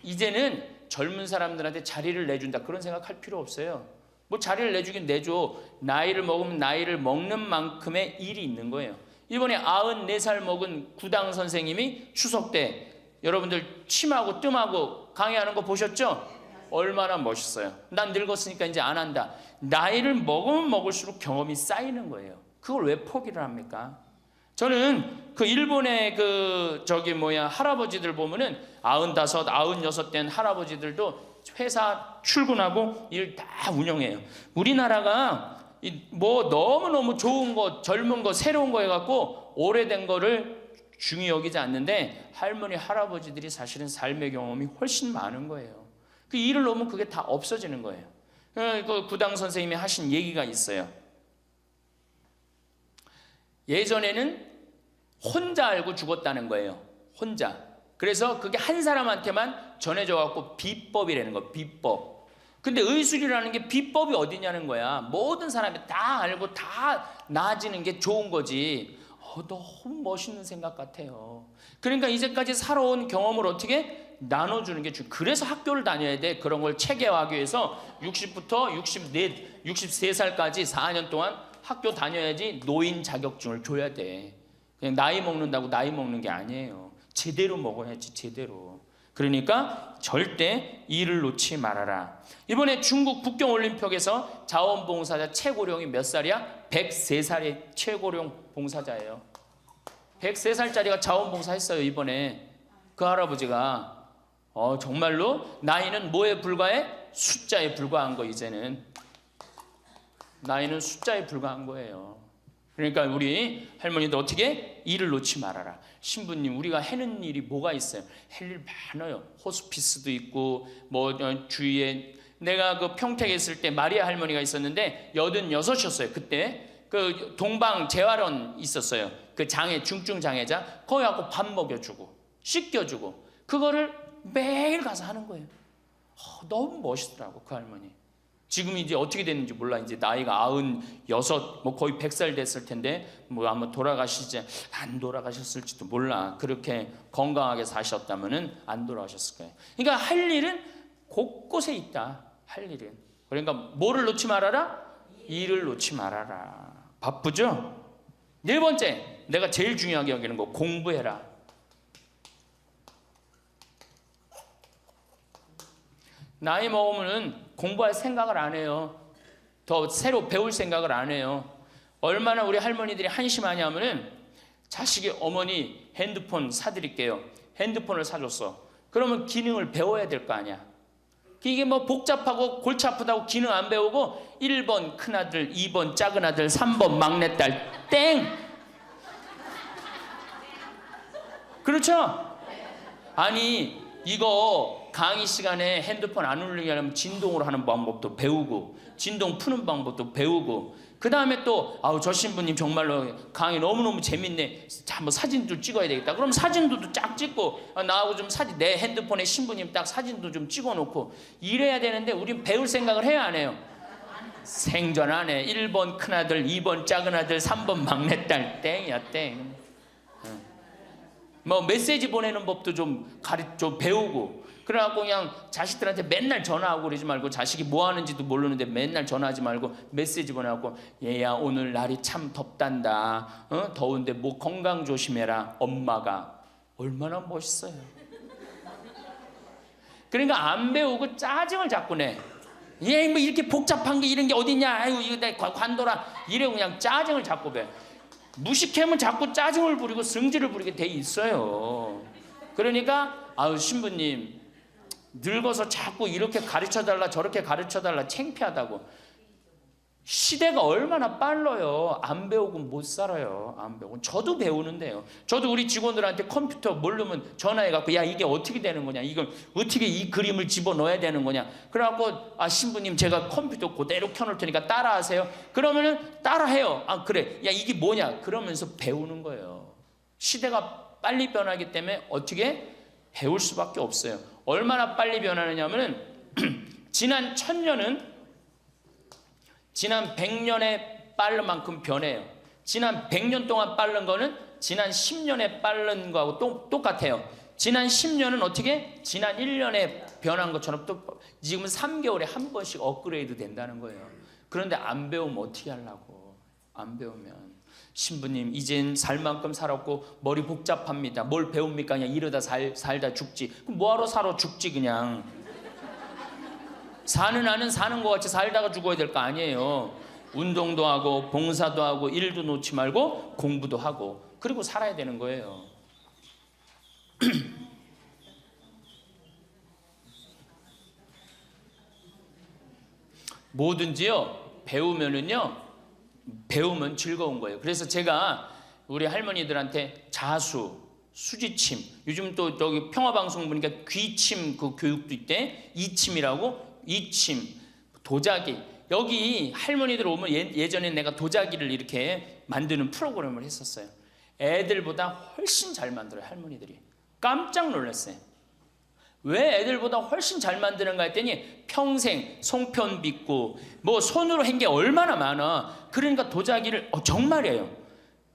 이제는 젊은 사람들한테 자리를 내준다 그런 생각할 필요 없어요. 뭐 자리를 내주긴 내줘. 나이를 먹으면 나이를 먹는 만큼의 일이 있는 거예요. 이번에 94살 먹은 구당 선생님이 추석 때 여러분들 침하고 뜸하고 강의하는 거 보셨죠? 얼마나 멋있어요. 난 늙었으니까 이제 안 한다. 나이를 먹으면 먹을수록 경험이 쌓이는 거예요. 그걸 왜 포기를 합니까? 저는 그 일본의 할아버지들 보면은 95, 96 된 할아버지들도 회사 출근하고 일 다 운영해요. 우리나라가 뭐 너무너무 좋은 거, 젊은 거, 새로운 거 해갖고 오래된 거를 중히 여기지 않는데 할머니, 할아버지들이 사실은 삶의 경험이 훨씬 많은 거예요. 그 일을 놓으면 그게 다 없어지는 거예요. 그 구당 선생님이 하신 얘기가 있어요. 예전에는 혼자 알고 죽었다는 거예요. 혼자. 그래서 그게 한 사람한테만 전해져갖고 비법이라는 거, 비법. 근데 의술이라는 게 비법이 어디냐는 거야. 모든 사람이 다 알고 다 나아지는 게 좋은 거지. 너무 멋있는 생각 같아요. 그러니까 이제까지 살아온 경험을 어떻게 나눠주는 게 중요해요. 그래서 학교를 다녀야 돼. 그런 걸 체계화하기 위해서 60부터 63살까지 4년 동안 학교 다녀야지 노인 자격증을 줘야 돼. 그냥 나이 먹는다고 나이 먹는 게 아니에요. 제대로 먹어야지, 제대로. 그러니까 절대 일을 놓지 말아라. 이번에 중국 북경올림픽에서 자원봉사자 최고령이 몇 살이야? 103살의 최고령 봉사자예요. 103살짜리가 자원봉사 했어요. 이번에 그 할아버지가. 정말로 나이는 뭐에 불과해? 숫자에 불과한 거. 이제는 나이는 숫자에 불과한 거예요. 그러니까 우리 할머니도 어떻게? 일을 놓지 말아라. 신부님, 우리가 해는 일이 뭐가 있어요? 할 일 많아요. 호스피스도 있고 뭐 주위에, 내가 그 평택에 있을 때 마리아 할머니가 있었는데 86이었어요. 그때 그 동방 재활원 있었어요. 그 장애, 중증 장애자. 거기 가고 밥 먹여주고 씻겨주고 그거를 매일 가서 하는 거예요. 너무 멋있더라고 그 할머니. 지금 이제 어떻게 됐는지 몰라. 이제 나이가 96, 뭐 거의 100살 됐을 텐데 뭐 아마 돌아가시지 안 돌아가셨을지도 몰라. 그렇게 건강하게 사셨다면은 안 돌아가셨을 거예요. 그러니까 할 일은 곳곳에 있다. 할 일은. 그러니까 뭐를 놓지 말아라? 일을 놓지 말아라. 바쁘죠? 네 번째, 내가 제일 중요하게 여기는 거, 공부해라. 나이 먹으면은 공부할 생각을 안 해요. 더 새로 배울 생각을 안 해요. 얼마나 우리 할머니들이 한심하냐면은 자식이 어머니 핸드폰 사드릴게요. 핸드폰을 사줬어. 그러면 기능을 배워야 될 거 아니야. 이게 뭐 복잡하고 골치 아프다고 기능 안 배우고 1번 큰아들, 2번 작은아들, 3번 막내딸 땡! 그렇죠? 아니 이거 강의 시간에 핸드폰 안 울리게 하려면 진동으로 하는 방법도 배우고 진동 푸는 방법도 배우고 그 다음에 또 저 신부님 정말로 강의 너무너무 재밌네. 한번 사진도 찍어야 되겠다. 그럼 사진도 쫙 찍고 나하고 좀 사진, 내 핸드폰에 신부님 딱 사진도 좀 찍어놓고 이래야 되는데 우린 배울 생각을 해야 안 해요? 생전 안에 1번 큰아들, 2번 작은아들, 3번 막내딸 땡이야 땡. 뭐 메시지 보내는 법도 좀 배우고, 그래갖고 그냥 자식들한테 맨날 전화하고 그러지 말고, 자식이 뭐 하는지도 모르는데 맨날 전화하지 말고 메시지 보내갖고, 얘야 오늘 날이 참 덥단다, 더운데 뭐 건강 조심해라. 엄마가 얼마나 멋있어요. 그러니까 안 배우고 짜증을 자꾸 내. 얘 뭐 이렇게 복잡한 게 이런 게 어딨냐, 아이고 이거 내 관둬라, 이래고 그냥 짜증을 자꾸 배. 무식하면 자꾸 짜증을 부리고 승질을 부리게 돼 있어요. 그러니까 아유 신부님 늙어서 자꾸 이렇게 가르쳐달라 저렇게 가르쳐달라 창피하다고. 시대가 얼마나 빨라요. 안 배우고 못 살아요. 안 배우고. 저도 배우는데요. 저도 우리 직원들한테 컴퓨터 모르면 전화해갖고 야 이게 어떻게 되는 거냐, 이걸 어떻게 이 그림을 집어넣어야 되는 거냐. 그래갖고 아 신부님 제가 컴퓨터 그대로 켜놓을 테니까 따라하세요. 그러면은 따라해요. 아 그래, 야 이게 뭐냐, 그러면서 배우는 거예요. 시대가 빨리 변하기 때문에 어떻게 배울 수밖에 없어요. 얼마나 빨리 변하느냐면은 지난 1000년은 지난 100년에 빠른 만큼 변해요. 지난 100년 동안 빠른 거는 지난 10년에 빠른 거하고 똑같아요. 지난 10년은 어떻게? 지난 1년에 변한 것처럼 또 지금은 3개월에 한 번씩 업그레이드 된다는 거예요. 그런데 안 배우면 어떻게 하려고. 안 배우면 신부님 이젠 살 만큼 살았고 머리 복잡합니다. 뭘 배웁니까? 그냥 이러다 살다 죽지. 그럼 뭐하러 살아 죽지 그냥. 사는 안은 사는 것 같이 살다가 죽어야 될 거 아니에요. 운동도 하고 봉사도 하고 일도 놓지 말고 공부도 하고 그리고 살아야 되는 거예요. 뭐든지요 배우면 즐거운 거예요. 그래서 제가 우리 할머니들한테 자수, 수지침, 요즘 또 저기 평화방송 보니까 귀침 그 교육도 있대. 이침이라고. 이침, 도자기. 여기 할머니들 오면 예전에 내가 도자기를 이렇게 만드는 프로그램을 했었어요. 애들보다 훨씬 잘 만들어요. 할머니들이. 깜짝 놀랐어요. 왜 애들보다 훨씬 잘 만드는가 했더니 평생 송편 빚고 뭐 손으로 한 게 얼마나 많아. 그러니까 도자기를 정말이에요.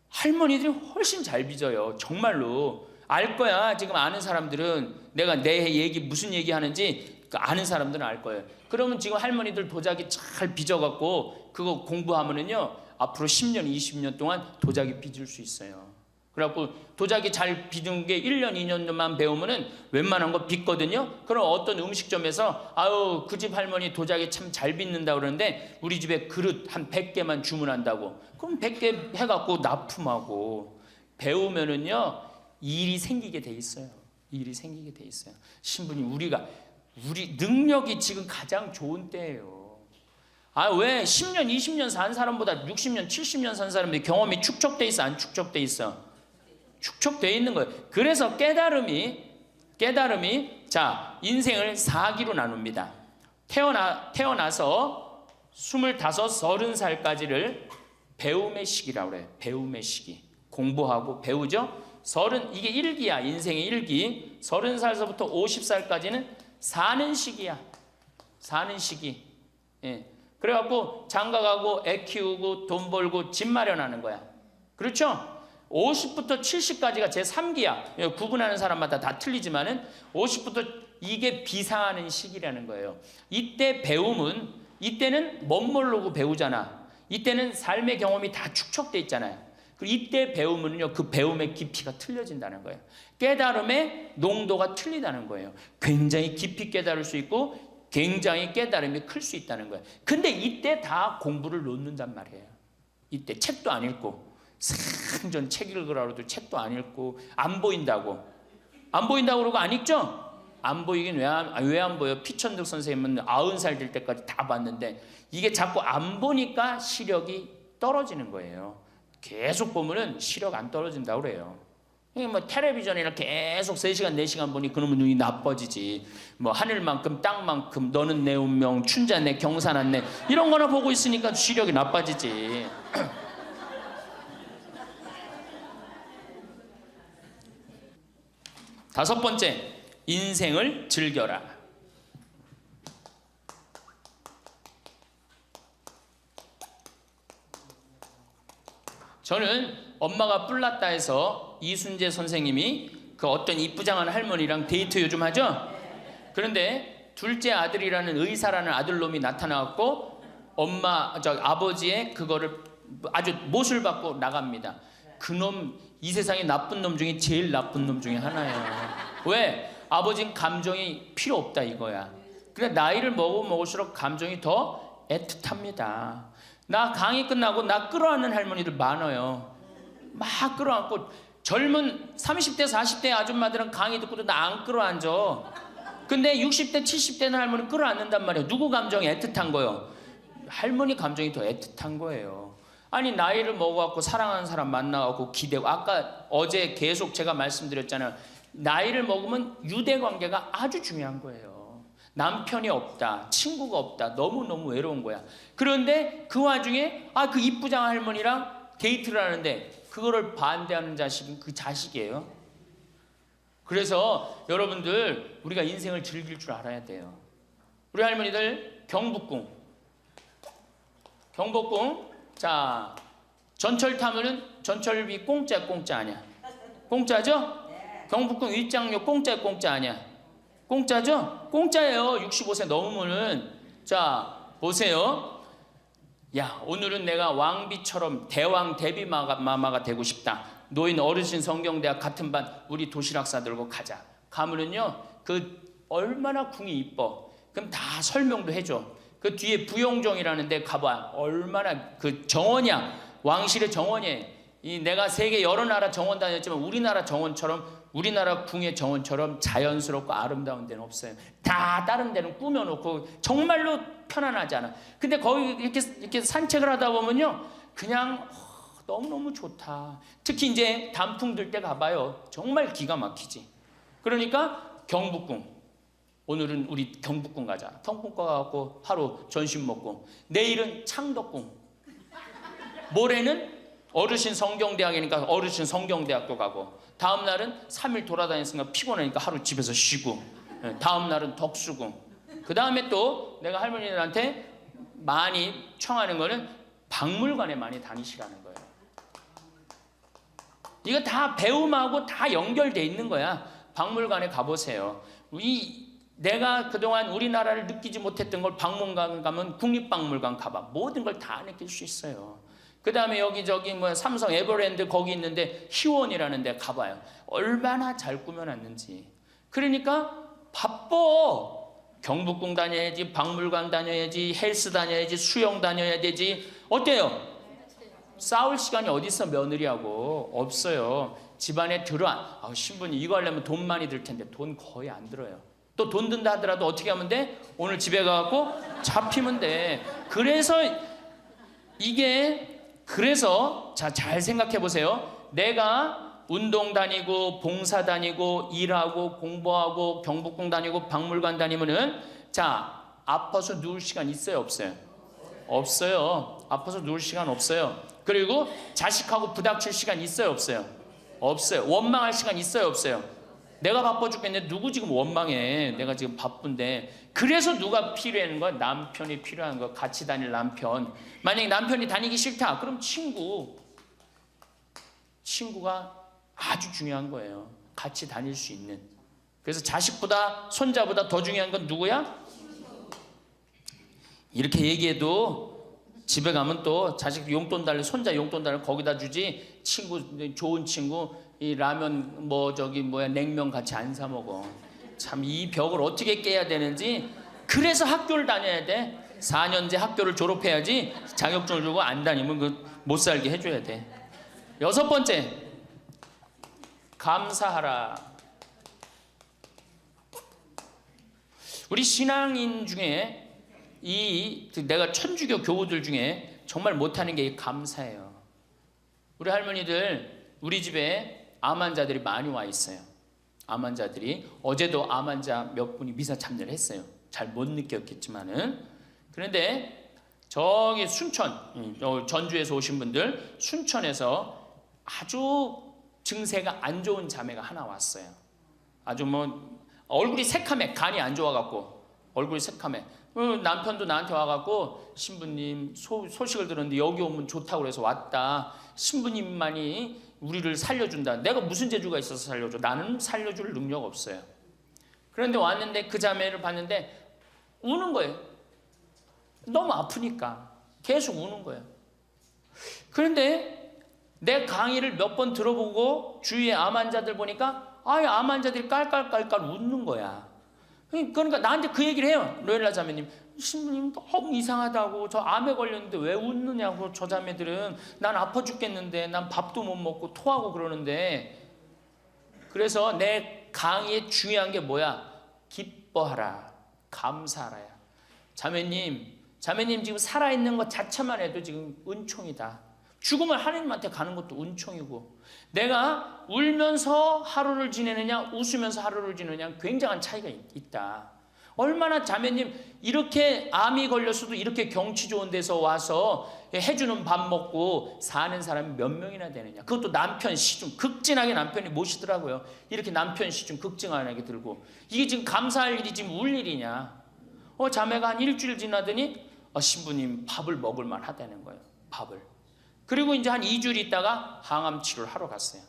할머니들이 훨씬 잘 빚어요. 정말로. 알 거야. 지금 아는 사람들은 내가 내 얘기 무슨 얘기 하는지 아는 사람들은 알 거예요. 그러면 지금 할머니들 도자기 잘 빚어갖고 그거 공부하면은요 앞으로 10년, 20년 동안 도자기 빚을 수 있어요. 그래갖고 도자기 잘 빚은 게 1년, 2년만 배우면은 웬만한 거 빚거든요. 그럼 어떤 음식점에서 아유 그 집 할머니 도자기 참 잘 빚는다 그러는데 우리 집에 그릇 한 100개만 주문한다고. 그럼 100개 해갖고 납품하고 배우면은요 일이 생기게 돼 있어요. 일이 생기게 돼 있어요. 신부님 우리 능력이 지금 가장 좋은 때예요. 아 왜 10년, 20년 산 사람보다 60년, 70년 산 사람들이 경험이 축적돼 있어, 안 축적돼 있어? 축적돼 있는 거예요. 그래서 깨달음이 자 인생을 4기로 나눕니다. 태어나서 25, 30살까지를 배움의 시기라고 그래요. 배움의 시기. 공부하고 배우죠. 이게 1기야. 인생의 1기. 30살서부터 50살까지는 사는 시기야. 사는 시기. 예. 그래갖고 장가가고 애 키우고 돈 벌고 집 마련하는 거야. 그렇죠? 50부터 70까지가 제 3기야. 구분하는 사람마다 다 틀리지만은 50부터 이게 비상하는 시기라는 거예요. 이때 배움은 이때는 멋 모르고 배우잖아. 이때는 삶의 경험이 다 축적돼 있잖아요. 그리고 이때 배우면요 그 배움의 깊이가 틀려진다는 거예요. 깨달음의 농도가 틀리다는 거예요. 굉장히 깊이 깨달을 수 있고 굉장히 깨달음이 클 수 있다는 거예요. 근데 이때 다 공부를 놓는단 말이에요. 이때 책도 안 읽고 생전 책 읽으라고도 책도 안 읽고 안 보인다고 그러고 안 읽죠? 안 보이긴 왜 안 보여? 피천득 선생님은 90살 될 때까지 다 봤는데 이게 자꾸 안 보니까 시력이 떨어지는 거예요. 계속 보면은 시력 안 떨어진다고 그래요. 뭐 텔레비전이나 계속 3시간 4시간 보니 그놈의 눈이 나빠지지. 뭐 하늘만큼 땅만큼 너는 내 운명 춘자네 경사났네 이런 거나 보고 있으니까 시력이 나빠지지. 다섯 번째, 인생을 즐겨라. 저는 엄마가 뿔났다 해서 이순재 선생님이 그 어떤 이쁘장한 할머니랑 데이트 요즘 하죠? 그런데 둘째 아들이라는 의사라는 아들놈이 나타나갖고 아버지의 그거를 아주 못을 받고 나갑니다. 그놈 이 세상에 나쁜 놈 중에 제일 나쁜 놈 중에 하나예요. 왜? 아버지는 감정이 필요 없다 이거야. 근데 나이를 먹을수록 감정이 더 애틋합니다. 나 강의 끝나고 나 끌어안는 할머니들 많아요. 막 끌어안고 젊은 30대 40대 아줌마들은 강의 듣고도 나 안 끌어안죠. 근데 60대 70대는 할머니 끌어안는단 말이에요. 누구 감정이 애틋한 거예요? 할머니 감정이 더 애틋한 거예요. 아니 나이를 먹어갖고 사랑하는 사람 만나갖고 기대고, 아까 어제 계속 제가 말씀드렸잖아요. 나이를 먹으면 유대관계가 아주 중요한 거예요. 남편이 없다, 친구가 없다, 너무너무 외로운 거야. 그런데 그 와중에 그 이쁘장한 할머니랑 데이트를 하는데 그거를 반대하는 자식은 그 자식이에요. 그래서 여러분들 우리가 인생을 즐길 줄 알아야 돼요. 우리 할머니들 경복궁 자 전철 타면은 전철비 공짜 아니야? 공짜죠? 경복궁 입장료 공짜 아니야? 공짜죠? 공짜예요. 65세 넘으면은. 자 보세요. 야 오늘은 내가 왕비처럼 대왕 대비마마가 되고 싶다. 노인 어르신 성경대학 같은 반 우리 도시락 싸들고 가자. 가면은요 그 얼마나 궁이 이뻐. 그럼 다 설명도 해줘. 그 뒤에 부용정이라는 데 가봐. 얼마나 그 정원이야. 왕실의 정원이에요. 내가 세계 여러 나라 정원 다녔지만 우리나라 정원처럼, 우리나라 궁의 정원처럼 자연스럽고 아름다운 데는 없어요. 다 다른 데는 꾸며놓고 정말로 편안하지 않아. 근데 거기 이렇게 산책을 하다 보면요 그냥 너무너무 좋다. 특히 이제 단풍 들 때 가봐요. 정말 기가 막히지. 그러니까 경복궁, 오늘은 우리 경복궁 가자. 경복궁 가갖고 하루 점심 먹고, 내일은 창덕궁, 모레는 어르신 성경대학이니까 어르신 성경대학교 가고, 다음 날은 3일 돌아다녔으니까 피곤하니까 하루 집에서 쉬고, 다음 날은 덕수궁. 그 다음에 또 내가 할머니들한테 많이 청하는 거는 박물관에 많이 다니시라는 거예요. 이거 다 배움하고 다 연결돼 있는 거야. 박물관에 가보세요. 내가 그동안 우리나라를 느끼지 못했던 걸 박물관 가면 국립박물관 가봐. 모든 걸 다 느낄 수 있어요. 그 다음에 여기저기 삼성 에버랜드 거기 있는데 희원이라는 데 가봐요. 얼마나 잘 꾸며놨는지. 그러니까 바빠. 경복궁 다녀야지, 박물관 다녀야지, 헬스 다녀야지, 수영 다녀야 되지. 어때요? 싸울 시간이 어디 있어? 며느리하고 없어요. 집안에 신부님 이거 하려면 돈 많이 들 텐데 돈 거의 안 들어요. 또 돈 든다 하더라도 어떻게 하면 돼? 오늘 집에 가고 잡히면 돼. 그래서 잘 생각해 보세요. 내가 운동 다니고 봉사 다니고 일하고 공부하고 경복궁 다니고 박물관 다니면은 아파서 누울 시간 있어요, 없어요? 없어요. 아파서 누울 시간 없어요. 그리고 자식하고 부닥칠 시간 있어요, 없어요? 없어요. 원망할 시간 있어요, 없어요? 내가 바빠 죽겠는데 누구 지금 원망해? 내가 지금 바쁜데. 그래서 누가 필요한 거야? 남편이 필요한 거야. 같이 다닐 남편. 만약에 남편이 다니기 싫다, 그럼 친구가 아주 중요한 거예요. 같이 다닐 수 있는. 그래서 자식보다 손자보다 더 중요한 건 누구야? 이렇게 얘기해도 집에 가면 또 자식 용돈 달래, 손자 용돈 달래 거기다 주지. 좋은 친구 이 라면 냉면 같이 안 사 먹어. 참 이 벽을 어떻게 깨야 되는지. 그래서 학교를 다녀야 돼. 4년제 학교를 졸업해야지. 자격증을 주고 안 다니면 못 살게 해줘야 돼. 6번째, 감사하라. 우리 신앙인 중에 내가 천주교 교우들 중에 정말 못하는 게 감사해요. 우리 할머니들 우리 집에 암 환자들이 많이 와 있어요. 암 환자들이. 어제도 암 환자 몇 분이 미사 참여를 했어요. 잘 못 느꼈겠지만은. 그런데 저기 순천, 전주에서 오신 분들, 순천에서 아주 증세가 안 좋은 자매가 하나 왔어요. 아주 얼굴이 새카매, 간이 안 좋아갖고 얼굴이 새카매. 남편도 나한테 와갖고 신부님 소식을 들었는데 여기 오면 좋다고 그래서 왔다. 신부님만이 우리를 살려준다. 내가 무슨 재주가 있어서 살려줘? 나는 살려줄 능력 없어요. 그런데 왔는데 그 자매를 봤는데 우는 거예요. 너무 아프니까 계속 우는 거예요. 그런데 내 강의를 몇 번 들어보고 주위에 암 환자들 보니까 암 환자들이 깔깔깔깔 웃는 거야. 그러니까 나한테 그 얘기를 해요. 로엘라 자매님, 신부님 너무 이상하다고. 저 암에 걸렸는데 왜 웃느냐고. 저 자매들은 난 아파 죽겠는데 난 밥도 못 먹고 토하고 그러는데. 그래서 내 강의에 중요한 게 뭐야? 기뻐하라, 감사하라야. 자매님 지금 살아있는 것 자체만 해도 지금 은총이다. 죽으면 하나님한테 가는 것도 은총이고, 내가 울면서 하루를 지내느냐 웃으면서 하루를 지내느냐 굉장한 차이가 있다. 얼마나 자매님 이렇게 암이 걸렸어도 이렇게 경치 좋은 데서 와서 해주는 밥 먹고 사는 사람이 몇 명이나 되느냐. 그것도 남편 시중 극진하게 남편이 모시더라고요. 이렇게 남편 시중 극진하게 들고. 이게 지금 감사할 일이 지금 울 일이냐. 자매가 한 일주일 지나더니 신부님 밥을 먹을 만하다는 거예요. 밥을. 그리고 이제 한 2주일 있다가 항암 치료를 하러 갔어요.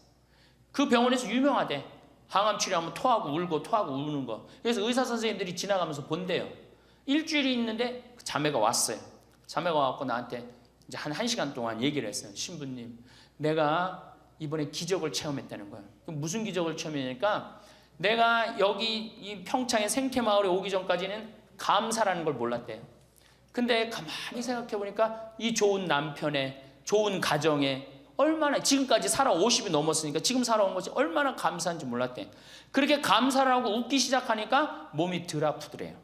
그 병원에서 유명하대. 항암 치료하면 토하고 울고 토하고 우는 거. 그래서 의사 선생님들이 지나가면서 본대요. 일주일이 있는데 자매가 왔어요. 자매가 와갖고 나한테 이제 한 1시간 동안 얘기를 했어요. 신부님, 내가 이번에 기적을 체험했다는 거예요. 그럼 무슨 기적을 체험했냐니까, 내가 여기 이 평창의 생태마을에 오기 전까지는 감사라는 걸 몰랐대요. 근데 가만히 생각해 보니까 이 좋은 남편의 좋은 가정에 얼마나, 지금까지 살아 50이 넘었으니까 지금 살아온 것이 얼마나 감사한지 몰랐대. 그렇게 감사를 하고 웃기 시작하니까 몸이 덜 아프더래요.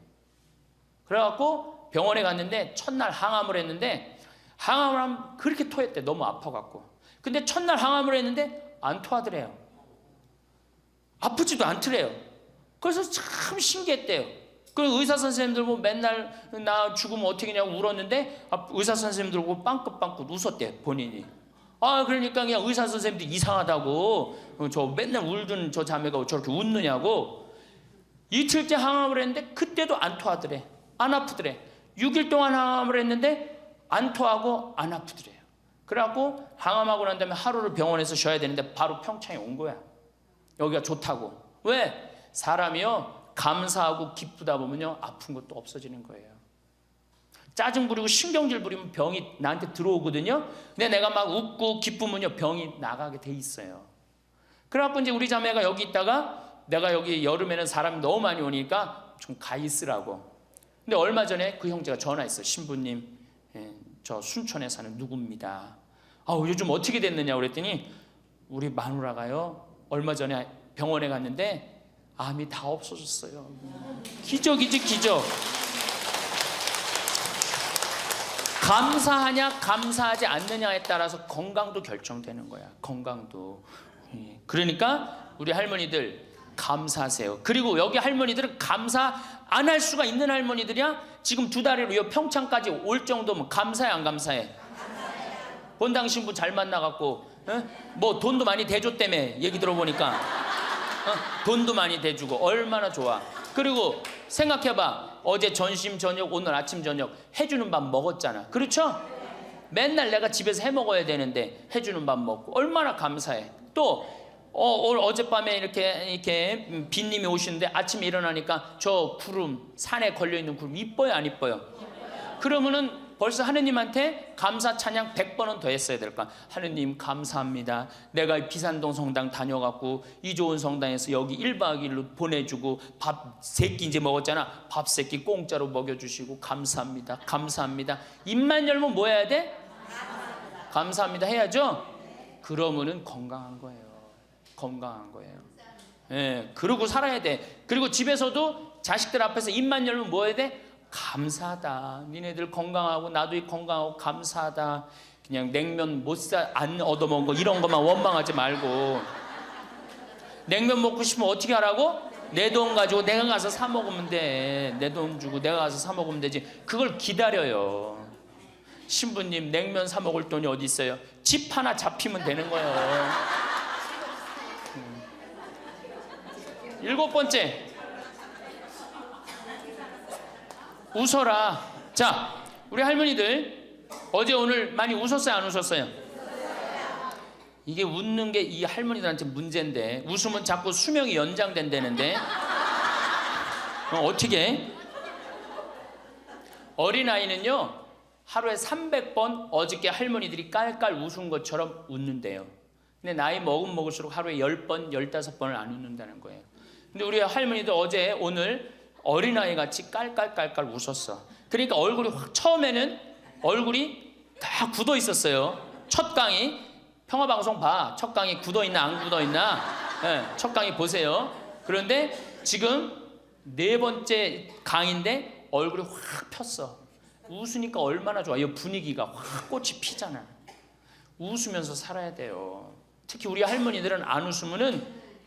그래갖고 병원에 갔는데 첫날 항암을 했는데, 항암을 하면 그렇게 토했대. 너무 아파갖고. 근데 첫날 항암을 했는데 안 토하더래요. 아프지도 않더래요. 그래서 참 신기했대요. 그 의사 선생님들 보고 맨날 나 죽으면 어떻게 하냐고 울었는데 의사 선생님들 보고 빵긋빵긋 웃었대, 본인이. 그러니까 그냥 의사 선생님들 이상하다고, 저 맨날 울던 저 자매가 저렇게 웃느냐고. 이틀째 항암을 했는데 그때도 안 토하더래. 안 아프더래. 6일 동안 항암을 했는데 안 토하고 안 아프더래요. 그래갖고 항암하고 난 다음에 하루를 병원에서 쉬어야 되는데 바로 평창에 온 거야. 여기가 좋다고. 왜? 사람이요 감사하고 기쁘다 보면요 아픈 것도 없어지는 거예요. 짜증 부리고 신경질 부리면 병이 나한테 들어오거든요. 근데 내가 막 웃고 기쁘면요 병이 나가게 돼 있어요. 그래갖고 이제 우리 자매가 여기 있다가, 내가 여기 여름에는 사람이 너무 많이 오니까 좀 가 있으라고. 근데 얼마 전에 그 형제가 전화했어요. 신부님, 저 순천에 사는 누구입니다. 요즘 어떻게 됐느냐 그랬더니, 우리 마누라가요 얼마 전에 병원에 갔는데 암이 다 없어졌어요. 기적이지, 기적. 감사하냐 감사하지 않느냐에 따라서 건강도 결정되는 거야. 건강도. 그러니까 우리 할머니들 감사하세요. 그리고 여기 할머니들은 감사 안 할 수가 있는 할머니들이야. 지금 2달이로 이 평창까지 올 정도면 감사해 안 감사해? 본당 신부 잘 만나갖고 뭐 돈도 많이 대줬다며 얘기 들어보니까. 돈도 많이 대주고 얼마나 좋아. 그리고 생각해봐. 어제 점심 저녁 오늘 아침 저녁 해주는 밥 먹었잖아. 그렇죠? 맨날 내가 집에서 해 먹어야 되는데 해주는 밥 먹고 얼마나 감사해. 또 어젯밤에 이렇게 빈님이 오시는데 아침에 일어나니까 저 구름, 산에 걸려있는 구름 이뻐요 안 이뻐요? 그러면은 벌써 하느님한테 감사 찬양 100번은 더 했어야 될 거야. 하느님 감사합니다. 내가 비산동 성당 다녀갖고 이 좋은 성당에서 여기 1박 2일로 보내주고 밥 3끼 이제 먹었잖아. 밥 3끼 공짜로 먹여주시고 감사합니다. 감사합니다. 입만 열면 뭐 해야 돼? 감사합니다 해야죠. 그러면은 건강한 거예요. 건강한 거예요. 그러고 살아야 돼. 그리고 집에서도 자식들 앞에서 입만 열면 뭐 해야 돼? 감사하다. 니네들 건강하고 나도 건강하고 감사하다. 그냥 냉면 안 얻어먹은 거 이런 것만 원망하지 말고. 냉면 먹고 싶으면 어떻게 하라고? 내 돈 가지고 내가 가서 사 먹으면 돼. 내 돈 주고 내가 가서 사 먹으면 되지. 그걸 기다려요. 신부님 냉면 사 먹을 돈이 어디 있어요? 집 하나 잡히면 되는 거예요. 7번째, 웃어라. 자, 우리 할머니들 어제 오늘 많이 웃었어요, 안 웃었어요? 이게 웃는 게 이 할머니들한테 문제인데, 웃으면 자꾸 수명이 연장된다는데 어떻게? 어린아이는요 하루에 300번 어저께 할머니들이 깔깔 웃은 것처럼 웃는데요. 근데 나이 먹을수록 하루에 10번, 15번을 안 웃는다는 거예요. 근데 우리 할머니들 어제 오늘 어린아이 같이 깔깔깔깔 웃었어. 그러니까 얼굴이 처음에는 얼굴이 다 굳어 있었어요. 첫 강의 평화방송 봐. 첫 강의 굳어 있나 안 굳어 있나? 네, 첫 강의 보세요. 그런데 지금 네 번째 강의인데 얼굴이 확 폈어. 웃으니까 얼마나 좋아. 이 분위기가 확 꽃이 피잖아. 웃으면서 살아야 돼요. 특히 우리 할머니들은 안 웃으면은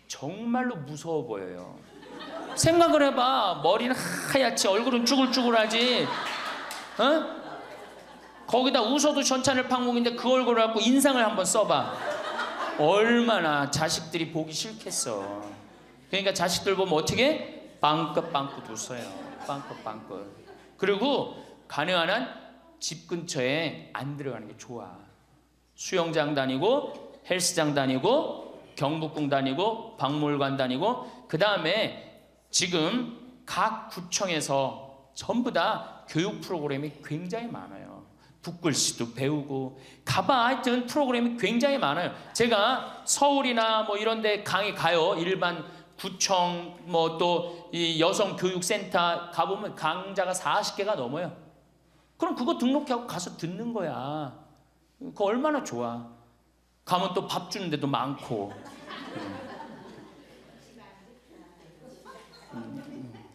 정말로 무서워 보여요. 생각을 해봐. 머리는 하얗지, 얼굴은 쭈글쭈글하지. 어? 거기다 웃어도 전찬을 팡목인데 그 얼굴을 갖고 인상을 한번 써봐. 얼마나 자식들이 보기 싫겠어. 그러니까 자식들 보면 어떻게? 빵긋빵긋 웃어요. 빵긋빵긋. 그리고 가능한 한 집 근처에 안 들어가는 게 좋아. 수영장 다니고 헬스장 다니고 경복궁 다니고 박물관 다니고, 그 다음에 지금 각 구청에서 전부 다 교육 프로그램이 굉장히 많아요. 붓글씨도 배우고 가봐. 하여튼 프로그램이 굉장히 많아요. 제가 서울이나 뭐 이런 데 강의 가요. 일반 구청 뭐 또 이 여성교육센터 가보면 강좌가 40개가 넘어요. 그럼 그거 등록하고 가서 듣는 거야. 그거 얼마나 좋아. 가면 또 밥 주는 데도 많고.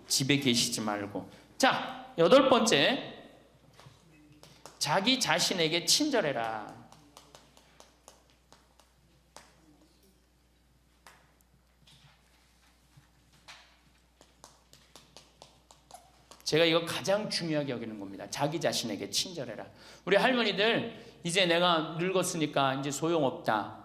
집에 계시지 말고. 자, 8번째. 자기 자신에게 친절해라. 제가 이거 가장 중요하게 여기는 겁니다. 자기 자신에게 친절해라. 우리 할머니들 이제 내가 늙었으니까 이제 소용없다.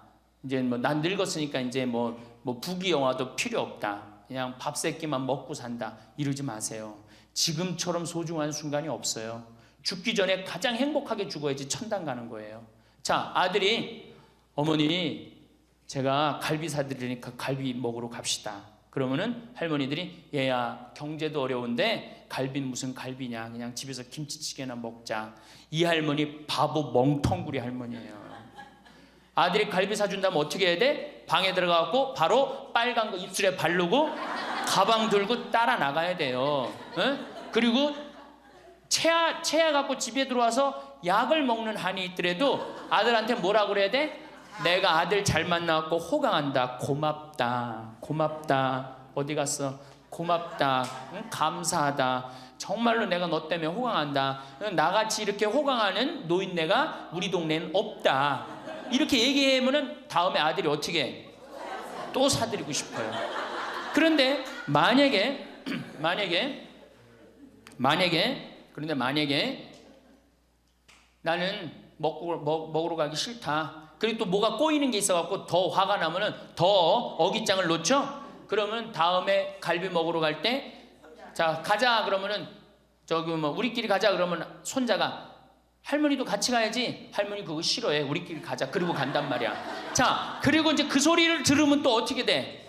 이제 뭐 난 늙었으니까 이제 뭐 부귀영화도 필요 없다. 그냥 밥 세끼만 먹고 산다. 이러지 마세요. 지금처럼 소중한 순간이 없어요. 죽기 전에 가장 행복하게 죽어야지 천당 가는 거예요. 자, 아들이 어머니 제가 갈비 사드리니까 갈비 먹으러 갑시다. 그러면은 할머니들이 얘야 경제도 어려운데 갈비는 무슨 갈비냐, 그냥 집에서 김치찌개나 먹자. 이 할머니 바보 멍텅구리 할머니예요. 아들이 갈비 사준다면 어떻게 해야 돼? 방에 들어가고 바로 빨간 거 입술에 바르고 가방 들고 따라 나가야 돼요. 응? 그리고 체하 갖고 집에 들어와서 약을 먹는 한이 있더라도 아들한테 뭐라고 그래야 돼? 내가 아들 잘 만나갖고 호강한다. 고맙다. 고맙다. 어디 갔어? 고맙다. 응? 감사하다. 정말로 내가 너 때문에 호강한다. 나같이 이렇게 호강하는 노인네가 우리 동네는 없다. 이렇게 얘기하면은 다음에 아들이 어떻게 해? 또 사드리고 싶어요. 그런데 만약에 나는 먹으러 가기 싫다. 그리고 또 뭐가 꼬이는 게 있어갖고 더 화가 나면은 더 어깃장을 놓죠. 그러면 다음에 갈비 먹으러 갈 때 자 가자 그러면은 저기 뭐 우리끼리 가자 그러면 손자가 할머니도 같이 가야지. 할머니 그거 싫어해. 우리끼리 가자. 그리고 간단 말이야. 자 그리고 이제 그 소리를 들으면 또 어떻게 돼?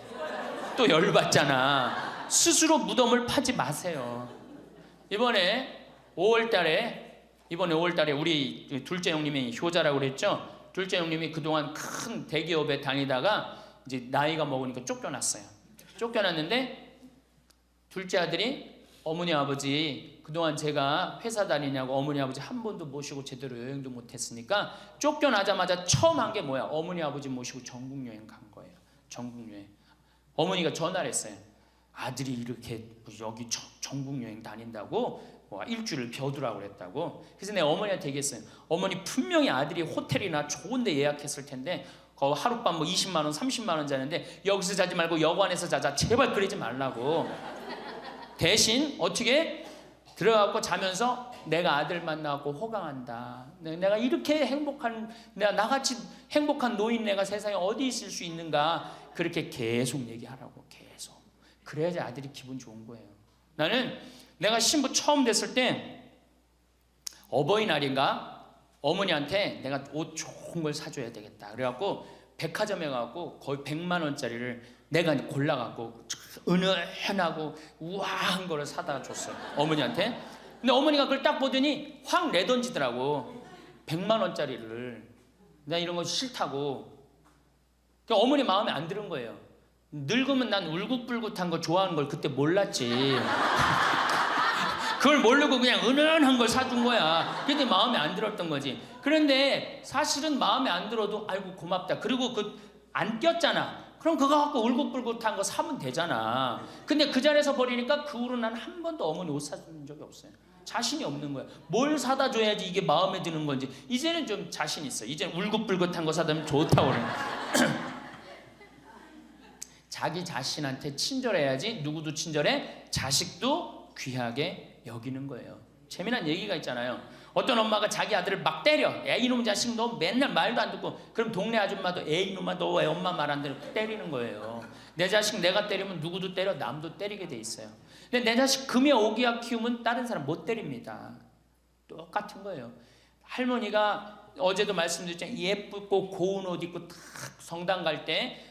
또 열받잖아. 스스로 무덤을 파지 마세요. 이번에 5월달에 우리 둘째 형님이 효자라고 그랬죠. 둘째 형님이 그동안 큰 대기업에 다니다가 이제 나이가 먹으니까 쫓겨났어요. 쫓겨났는데 둘째 아들이 어머니 아버지 그동안 제가 회사 다니냐고 어머니 아버지 한 번도 모시고 제대로 여행도 못했으니까 쫓겨나자마자 처음 한 게 뭐야? 어머니 아버지 모시고 전국 여행 간 거예요. 전국 여행. 어머니가 전화를 했어요. 아들이 이렇게 여기 전국 여행 다닌다고 일주일을 벼두라고 그랬다고. 그래서 내가 어머니한테 얘기했어요. 어머니 분명히 아들이 호텔이나 좋은 데 예약했을 텐데 거 하룻밤 뭐 20만 원 30만 원 자는데 여기서 자지 말고 여관에서 자자. 제발 그러지 말라고. 대신 어떻게 들어가고 자면서 내가 아들 만나고 호강한다. 내가 이렇게 행복한 내가 나같이 행복한 노인네가 세상에 어디 있을 수 있는가. 그렇게 계속 얘기하라고. 계속. 그래야지 아들이 기분 좋은 거예요. 나는 내가 신부 처음 됐을 때 어버이날인가 어머니한테 내가 옷 좋은 걸 사줘야 되겠다. 그래갖고 백화점에 가고 거의 100만 원짜리를 내가 골라갖고 은은하고 우아한 거를 사다가 줬어요. 어머니한테. 근데 어머니가 그걸 딱 보더니 확 내던지더라고. 100만 원짜리를. 나 이런 거 싫다고. 그러니까 어머니 마음에 안 드는 거예요. 늙으면 난 울긋불긋한 거 좋아하는 걸 그때 몰랐지. 그걸 모르고 그냥 은은한 걸 사준 거야. 그때 마음에 안 들었던 거지. 그런데 사실은 마음에 안 들어도 아이고 고맙다. 그리고 그 안 꼈잖아. 그럼 그거 갖고 울긋불긋한 거 사면 되잖아. 근데 그 자리에서 버리니까 그 후로 난 한 번도 어머니 옷 사준 적이 없어요. 자신이 없는 거야. 뭘 사다 줘야지 이게 마음에 드는 건지. 이제는 좀 자신 있어. 이제는 울긋불긋한 거 사다 면 좋다고 그래. 자기 자신한테 친절해야지. 누구도 친절해? 자식도 귀하게 여기는 거예요. 재미난 얘기가 있잖아요. 어떤 엄마가 자기 아들을 막 때려. 야 이놈 자식 너 맨날 말도 안 듣고. 그럼 동네 아줌마도 에이 이놈아 너 왜 엄마 말 안 듣고 때리는 거예요. 내 자식 내가 때리면 누구도 때려. 남도 때리게 돼 있어요. 근데 내 자식 금이야 오기야 키우면 다른 사람 못 때립니다. 똑같은 거예요. 할머니가 어제도 말씀드렸잖아요. 예쁘고 고운 옷 입고 탁 성당 갈 때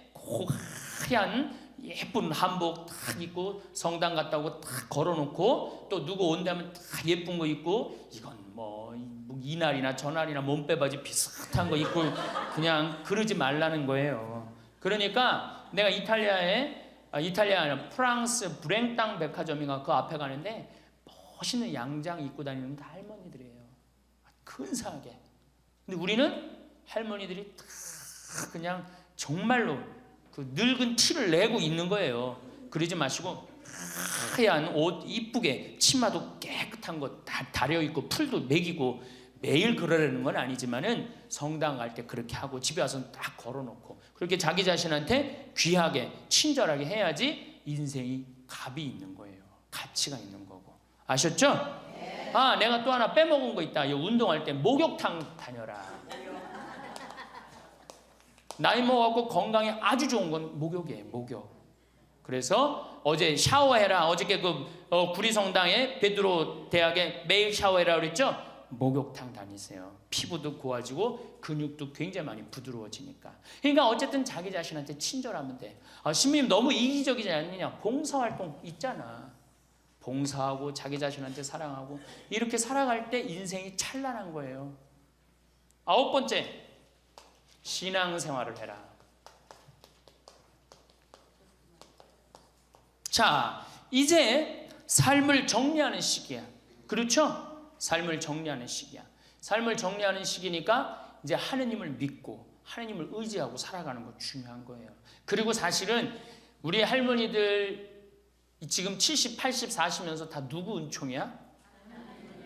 하얀 예쁜 한복 탁 입고 성당 갔다 오고 탁 걸어놓고 또 누구 온다면 탁 예쁜 거 입고 이건 뭐 이날이나 저날이나 몸빼바지 비슷한 거 입고 그냥 그러지 말라는 거예요. 그러니까 내가 이탈리아 아니라 프랑스 브랭땅 백화점인가 그 앞에 가는데 멋있는 양장 입고 다니는 다 할머니들이에요. 근사하게. 근데 우리는 할머니들이 다 그냥 정말로 그 늙은 티를 내고 있는 거예요. 그러지 마시고 하얀 옷 이쁘게 치마도 깨끗한 거 다 다려 입고 풀도 먹이고 매일 그러려는 건 아니지만은 성당 갈 때 그렇게 하고 집에 와서 딱 걸어놓고 그렇게 자기 자신한테 귀하게 친절하게 해야지 인생이 값이 있는 거예요. 가치가 있는 거고. 아셨죠? 아 내가 또 하나 빼먹은 거 있다. 이 운동할 때 목욕탕 다녀라. 나이 먹어갖고 건강에 아주 좋은 건 목욕이에요. 목욕. 그래서 어제 샤워해라. 어저께 구리성당에 베드로 대학에 매일 샤워해라 그랬죠? 목욕탕 다니세요. 피부도 고와지고 근육도 굉장히 많이 부드러워지니까. 그러니까 어쨌든 자기 자신한테 친절하면 돼. 아, 신부님 너무 이기적이지 않느냐? 봉사활동 있잖아. 봉사하고 자기 자신한테 사랑하고 이렇게 살아갈 때 인생이 찬란한 거예요. 9번째, 신앙생활을 해라. 자, 이제 삶을 정리하는 시기야. 그렇죠? 삶을 정리하는 시기야. 삶을 정리하는 시기니까 이제 하느님을 믿고 하느님을 의지하고 살아가는 거 중요한 거예요. 그리고 사실은 우리 할머니들 지금 70, 80 사시면서 다 누구 은총이야?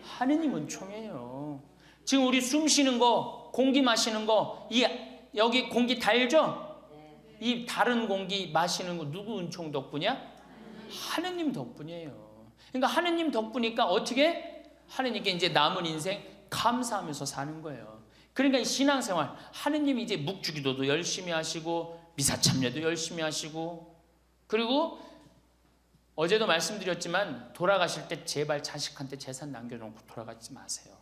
하느님 은총이에요. 지금 우리 숨 쉬는 거, 공기 마시는 거, 여기 공기 달죠? 이 다른 공기 마시는 거 누구 은총 덕분이야? 하느님 덕분이에요. 그러니까 하느님 덕분이니까 어떻게? 하느님께 이제 남은 인생 감사하면서 사는 거예요. 그러니까 이 신앙생활, 하느님이 이제 묵주기도도 열심히 하시고 미사 참여도 열심히 하시고 그리고 어제도 말씀드렸지만 돌아가실 때 제발 자식한테 재산 남겨놓고 돌아가지 마세요.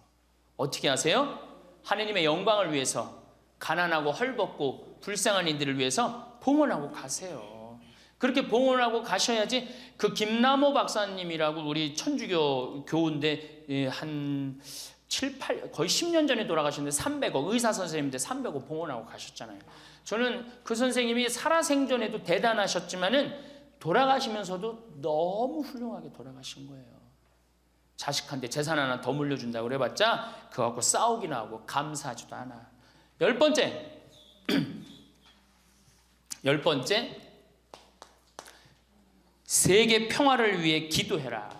어떻게 하세요? 하느님의 영광을 위해서 가난하고 헐벗고 불쌍한 이들을 위해서 봉헌하고 가세요. 그렇게 봉헌하고 가셔야지. 그 김남호 박사님이라고 우리 천주교 교우인데 한 7, 8 거의 10년 전에 돌아가셨는데 300억 의사 선생님인데 300억 봉헌하고 가셨잖아요. 저는 그 선생님이 살아생전에도 대단하셨지만은 돌아가시면서도 너무 훌륭하게 돌아가신 거예요. 자식한테 재산 하나 더 물려준다고 그래봤자 그거 갖고 싸우기나 하고 감사하지도 않아. 10번째, 10번째, 세계 평화를 위해 기도해라.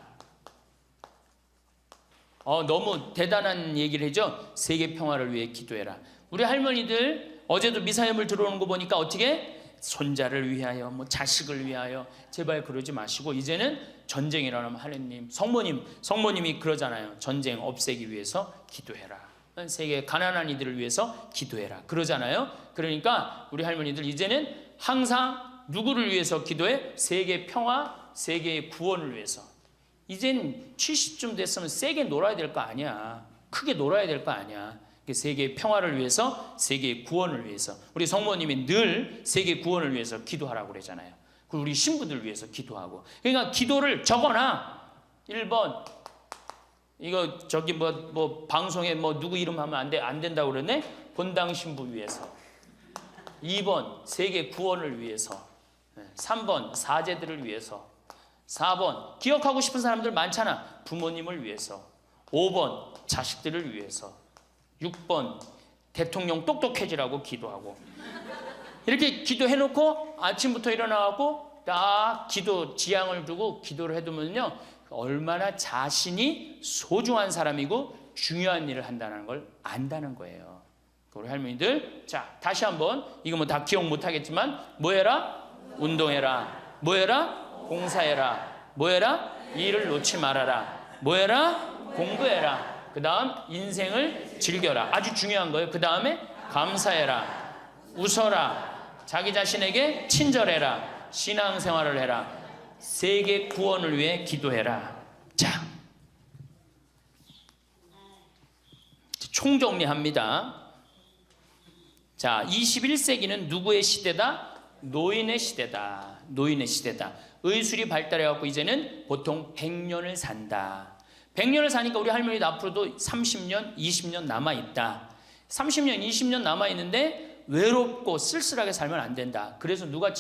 너무 대단한 얘기를 해죠. 세계 평화를 위해 기도해라. 우리 할머니들 어제도 미사여물 들어오는 거 보니까 어떻게? 손자를 위하여, 뭐 자식을 위하여. 제발 그러지 마시고 이제는 전쟁이라고 하면 하느님, 성모님이 그러잖아요. 전쟁 없애기 위해서 기도해라. 세계 가난한 이들을 위해서 기도해라. 그러잖아요. 그러니까 우리 할머니들 이제는 항상 누구를 위해서 기도해? 세계 평화, 세계의 구원을 위해서. 이젠 70쯤 됐으면 세게 놀아야 될 거 아니야. 크게 놀아야 될 거 아니야. 세계의 평화를 위해서, 세계의 구원을 위해서. 우리 성모님이 늘 세계 구원을 위해서 기도하라고 그러잖아요. 그리고 우리 신부들 위해서 기도하고. 그러니까 기도를 적어놔. 1번 이거 저기 뭐 방송에 뭐 누구 이름 하면 안 된다고 그러네. 본당 신부 위해서. 2번 세계 구원을 위해서. 3번 사제들을 위해서. 4번 기억하고 싶은 사람들 많잖아. 부모님을 위해서. 5번 자식들을 위해서. 6번 대통령 똑똑해지라고 기도하고. 이렇게 기도해놓고 아침부터 일어나고 딱 기도 지향을 두고 기도를 해두면요, 얼마나 자신이 소중한 사람이고 중요한 일을 한다는 걸 안다는 거예요. 우리 할머니들, 자 다시 한번, 이거 뭐 다 기억 못하겠지만, 뭐 해라? 운동해라. 뭐 해라? 봉사해라. 뭐 해라? 일을 놓지 말아라. 뭐 해라? 공부해라. 그 다음 인생을 즐겨라. 아주 중요한 거예요. 그 다음에 감사해라. 웃어라. 자기 자신에게 친절해라. 신앙생활을 해라. 세계 구원을 위해 기도해라. 자, 총정리합니다. 자, 21세기는 누구의 시대다? 노인의 시대다. 노인의 시대다. 의술이 발달해갖고 이제는 보통 100년을 산다. 100년을 사니까 우리 할머니도 앞으로도 30년, 20년 남아있다. 30년, 20년 남아있는데 외롭고 쓸쓸하게 살면 안 된다. 그래서 누가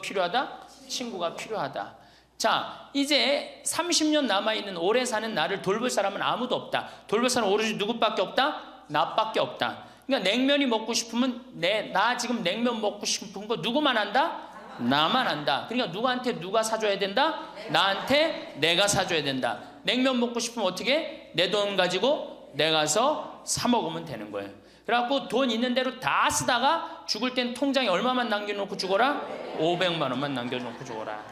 필요하다? 친구가 필요하다. 자, 이제 30년 남아있는 오래 사는 나를 돌볼 사람은 아무도 없다. 돌볼 사람은 오로지 누구밖에 없다? 나밖에 없다. 그러니까 냉면이 먹고 싶으면 나 지금 냉면 먹고 싶은 거 누구만 한다? 나만 한다. 그러니까 누구한테 누가 사줘야 된다? 나한테 내가 사줘야 된다. 냉면 먹고 싶으면 어떻게? 내 돈 가지고 내가서 사 먹으면 되는 거예요. 그래갖고 돈 있는 대로 다 쓰다가 죽을 땐 통장에 얼마만 남겨놓고 죽어라? 500만 원만 남겨놓고 죽어라.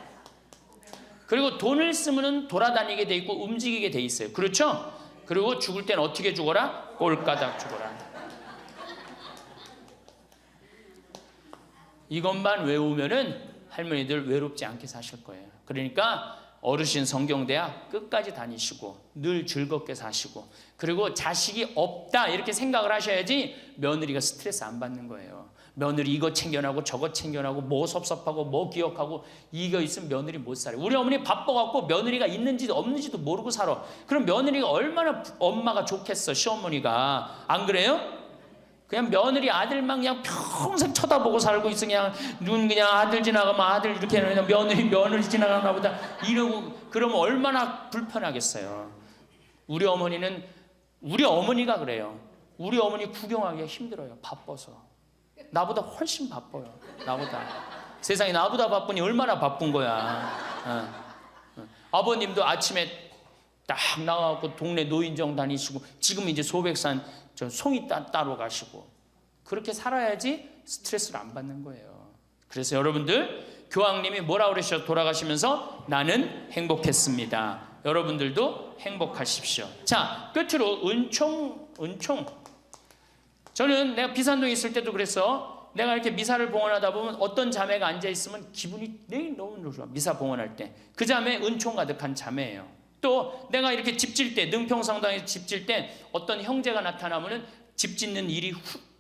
그리고 돈을 쓰면 돌아다니게 돼 있고 움직이게 돼 있어요. 그렇죠? 그리고 죽을 땐 어떻게 죽어라? 꼴까닥 죽어라. 이것만 외우면은 할머니들 외롭지 않게 사실 거예요. 그러니까 어르신 성경대학 끝까지 다니시고 늘 즐겁게 사시고, 그리고 자식이 없다 이렇게 생각을 하셔야지 며느리가 스트레스 안 받는 거예요. 며느리 이거 챙겨나고 저거 챙겨나고 뭐 섭섭하고 뭐 기억하고 이거 있으면 며느리 못 살아요. 우리 어머니 바빠갖고 며느리가 있는지도 없는지도 모르고 살아. 그럼 며느리가 얼마나 엄마가 좋겠어, 시어머니가. 안 그래요? 그냥 며느리 아들만 그냥 평생 쳐다보고 살고 있어. 그냥 눈 그냥 아들 지나가면 아들 이렇게 하는, 며느리 지나가나 보다 이러고. 그러면 얼마나 불편하겠어요. 우리 어머니가 그래요. 우리 어머니 구경하기가 힘들어요. 바빠서. 나보다 훨씬 바빠요. 나보다. 세상에 나보다 바쁘니 얼마나 바쁜 거야. 아버님도 아침에 딱 나가고 동네 노인정 다니시고, 지금 이제 소백산 송이 따러 가시고, 그렇게 살아야지 스트레스를 안 받는 거예요. 그래서 여러분들, 교황님이 뭐라 그러셔? 돌아가시면서 나는 행복했습니다. 여러분들도 행복하십시오. 자, 끝으로 은총. 저는 내가 비산동에 있을 때도 그래서, 내가 이렇게 미사를 봉헌하다 보면 어떤 자매가 앉아있으면 기분이 너무 좋아. 미사 봉헌할 때 그 자매 은총 가득한 자매예요. 또 내가 이렇게 집 질 때, 능평성당에서 집 질 때 어떤 형제가 나타나면은 집 짓는 일이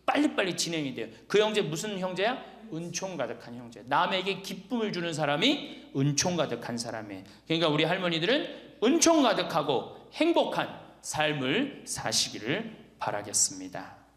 빨리빨리 진행이 돼요. 그 형제 무슨 형제야? 은총 가득한 형제. 남에게 기쁨을 주는 사람이 은총 가득한 사람이에요. 그러니까 우리 할머니들은 은총 가득하고 행복한 삶을 사시기를 바라겠습니다.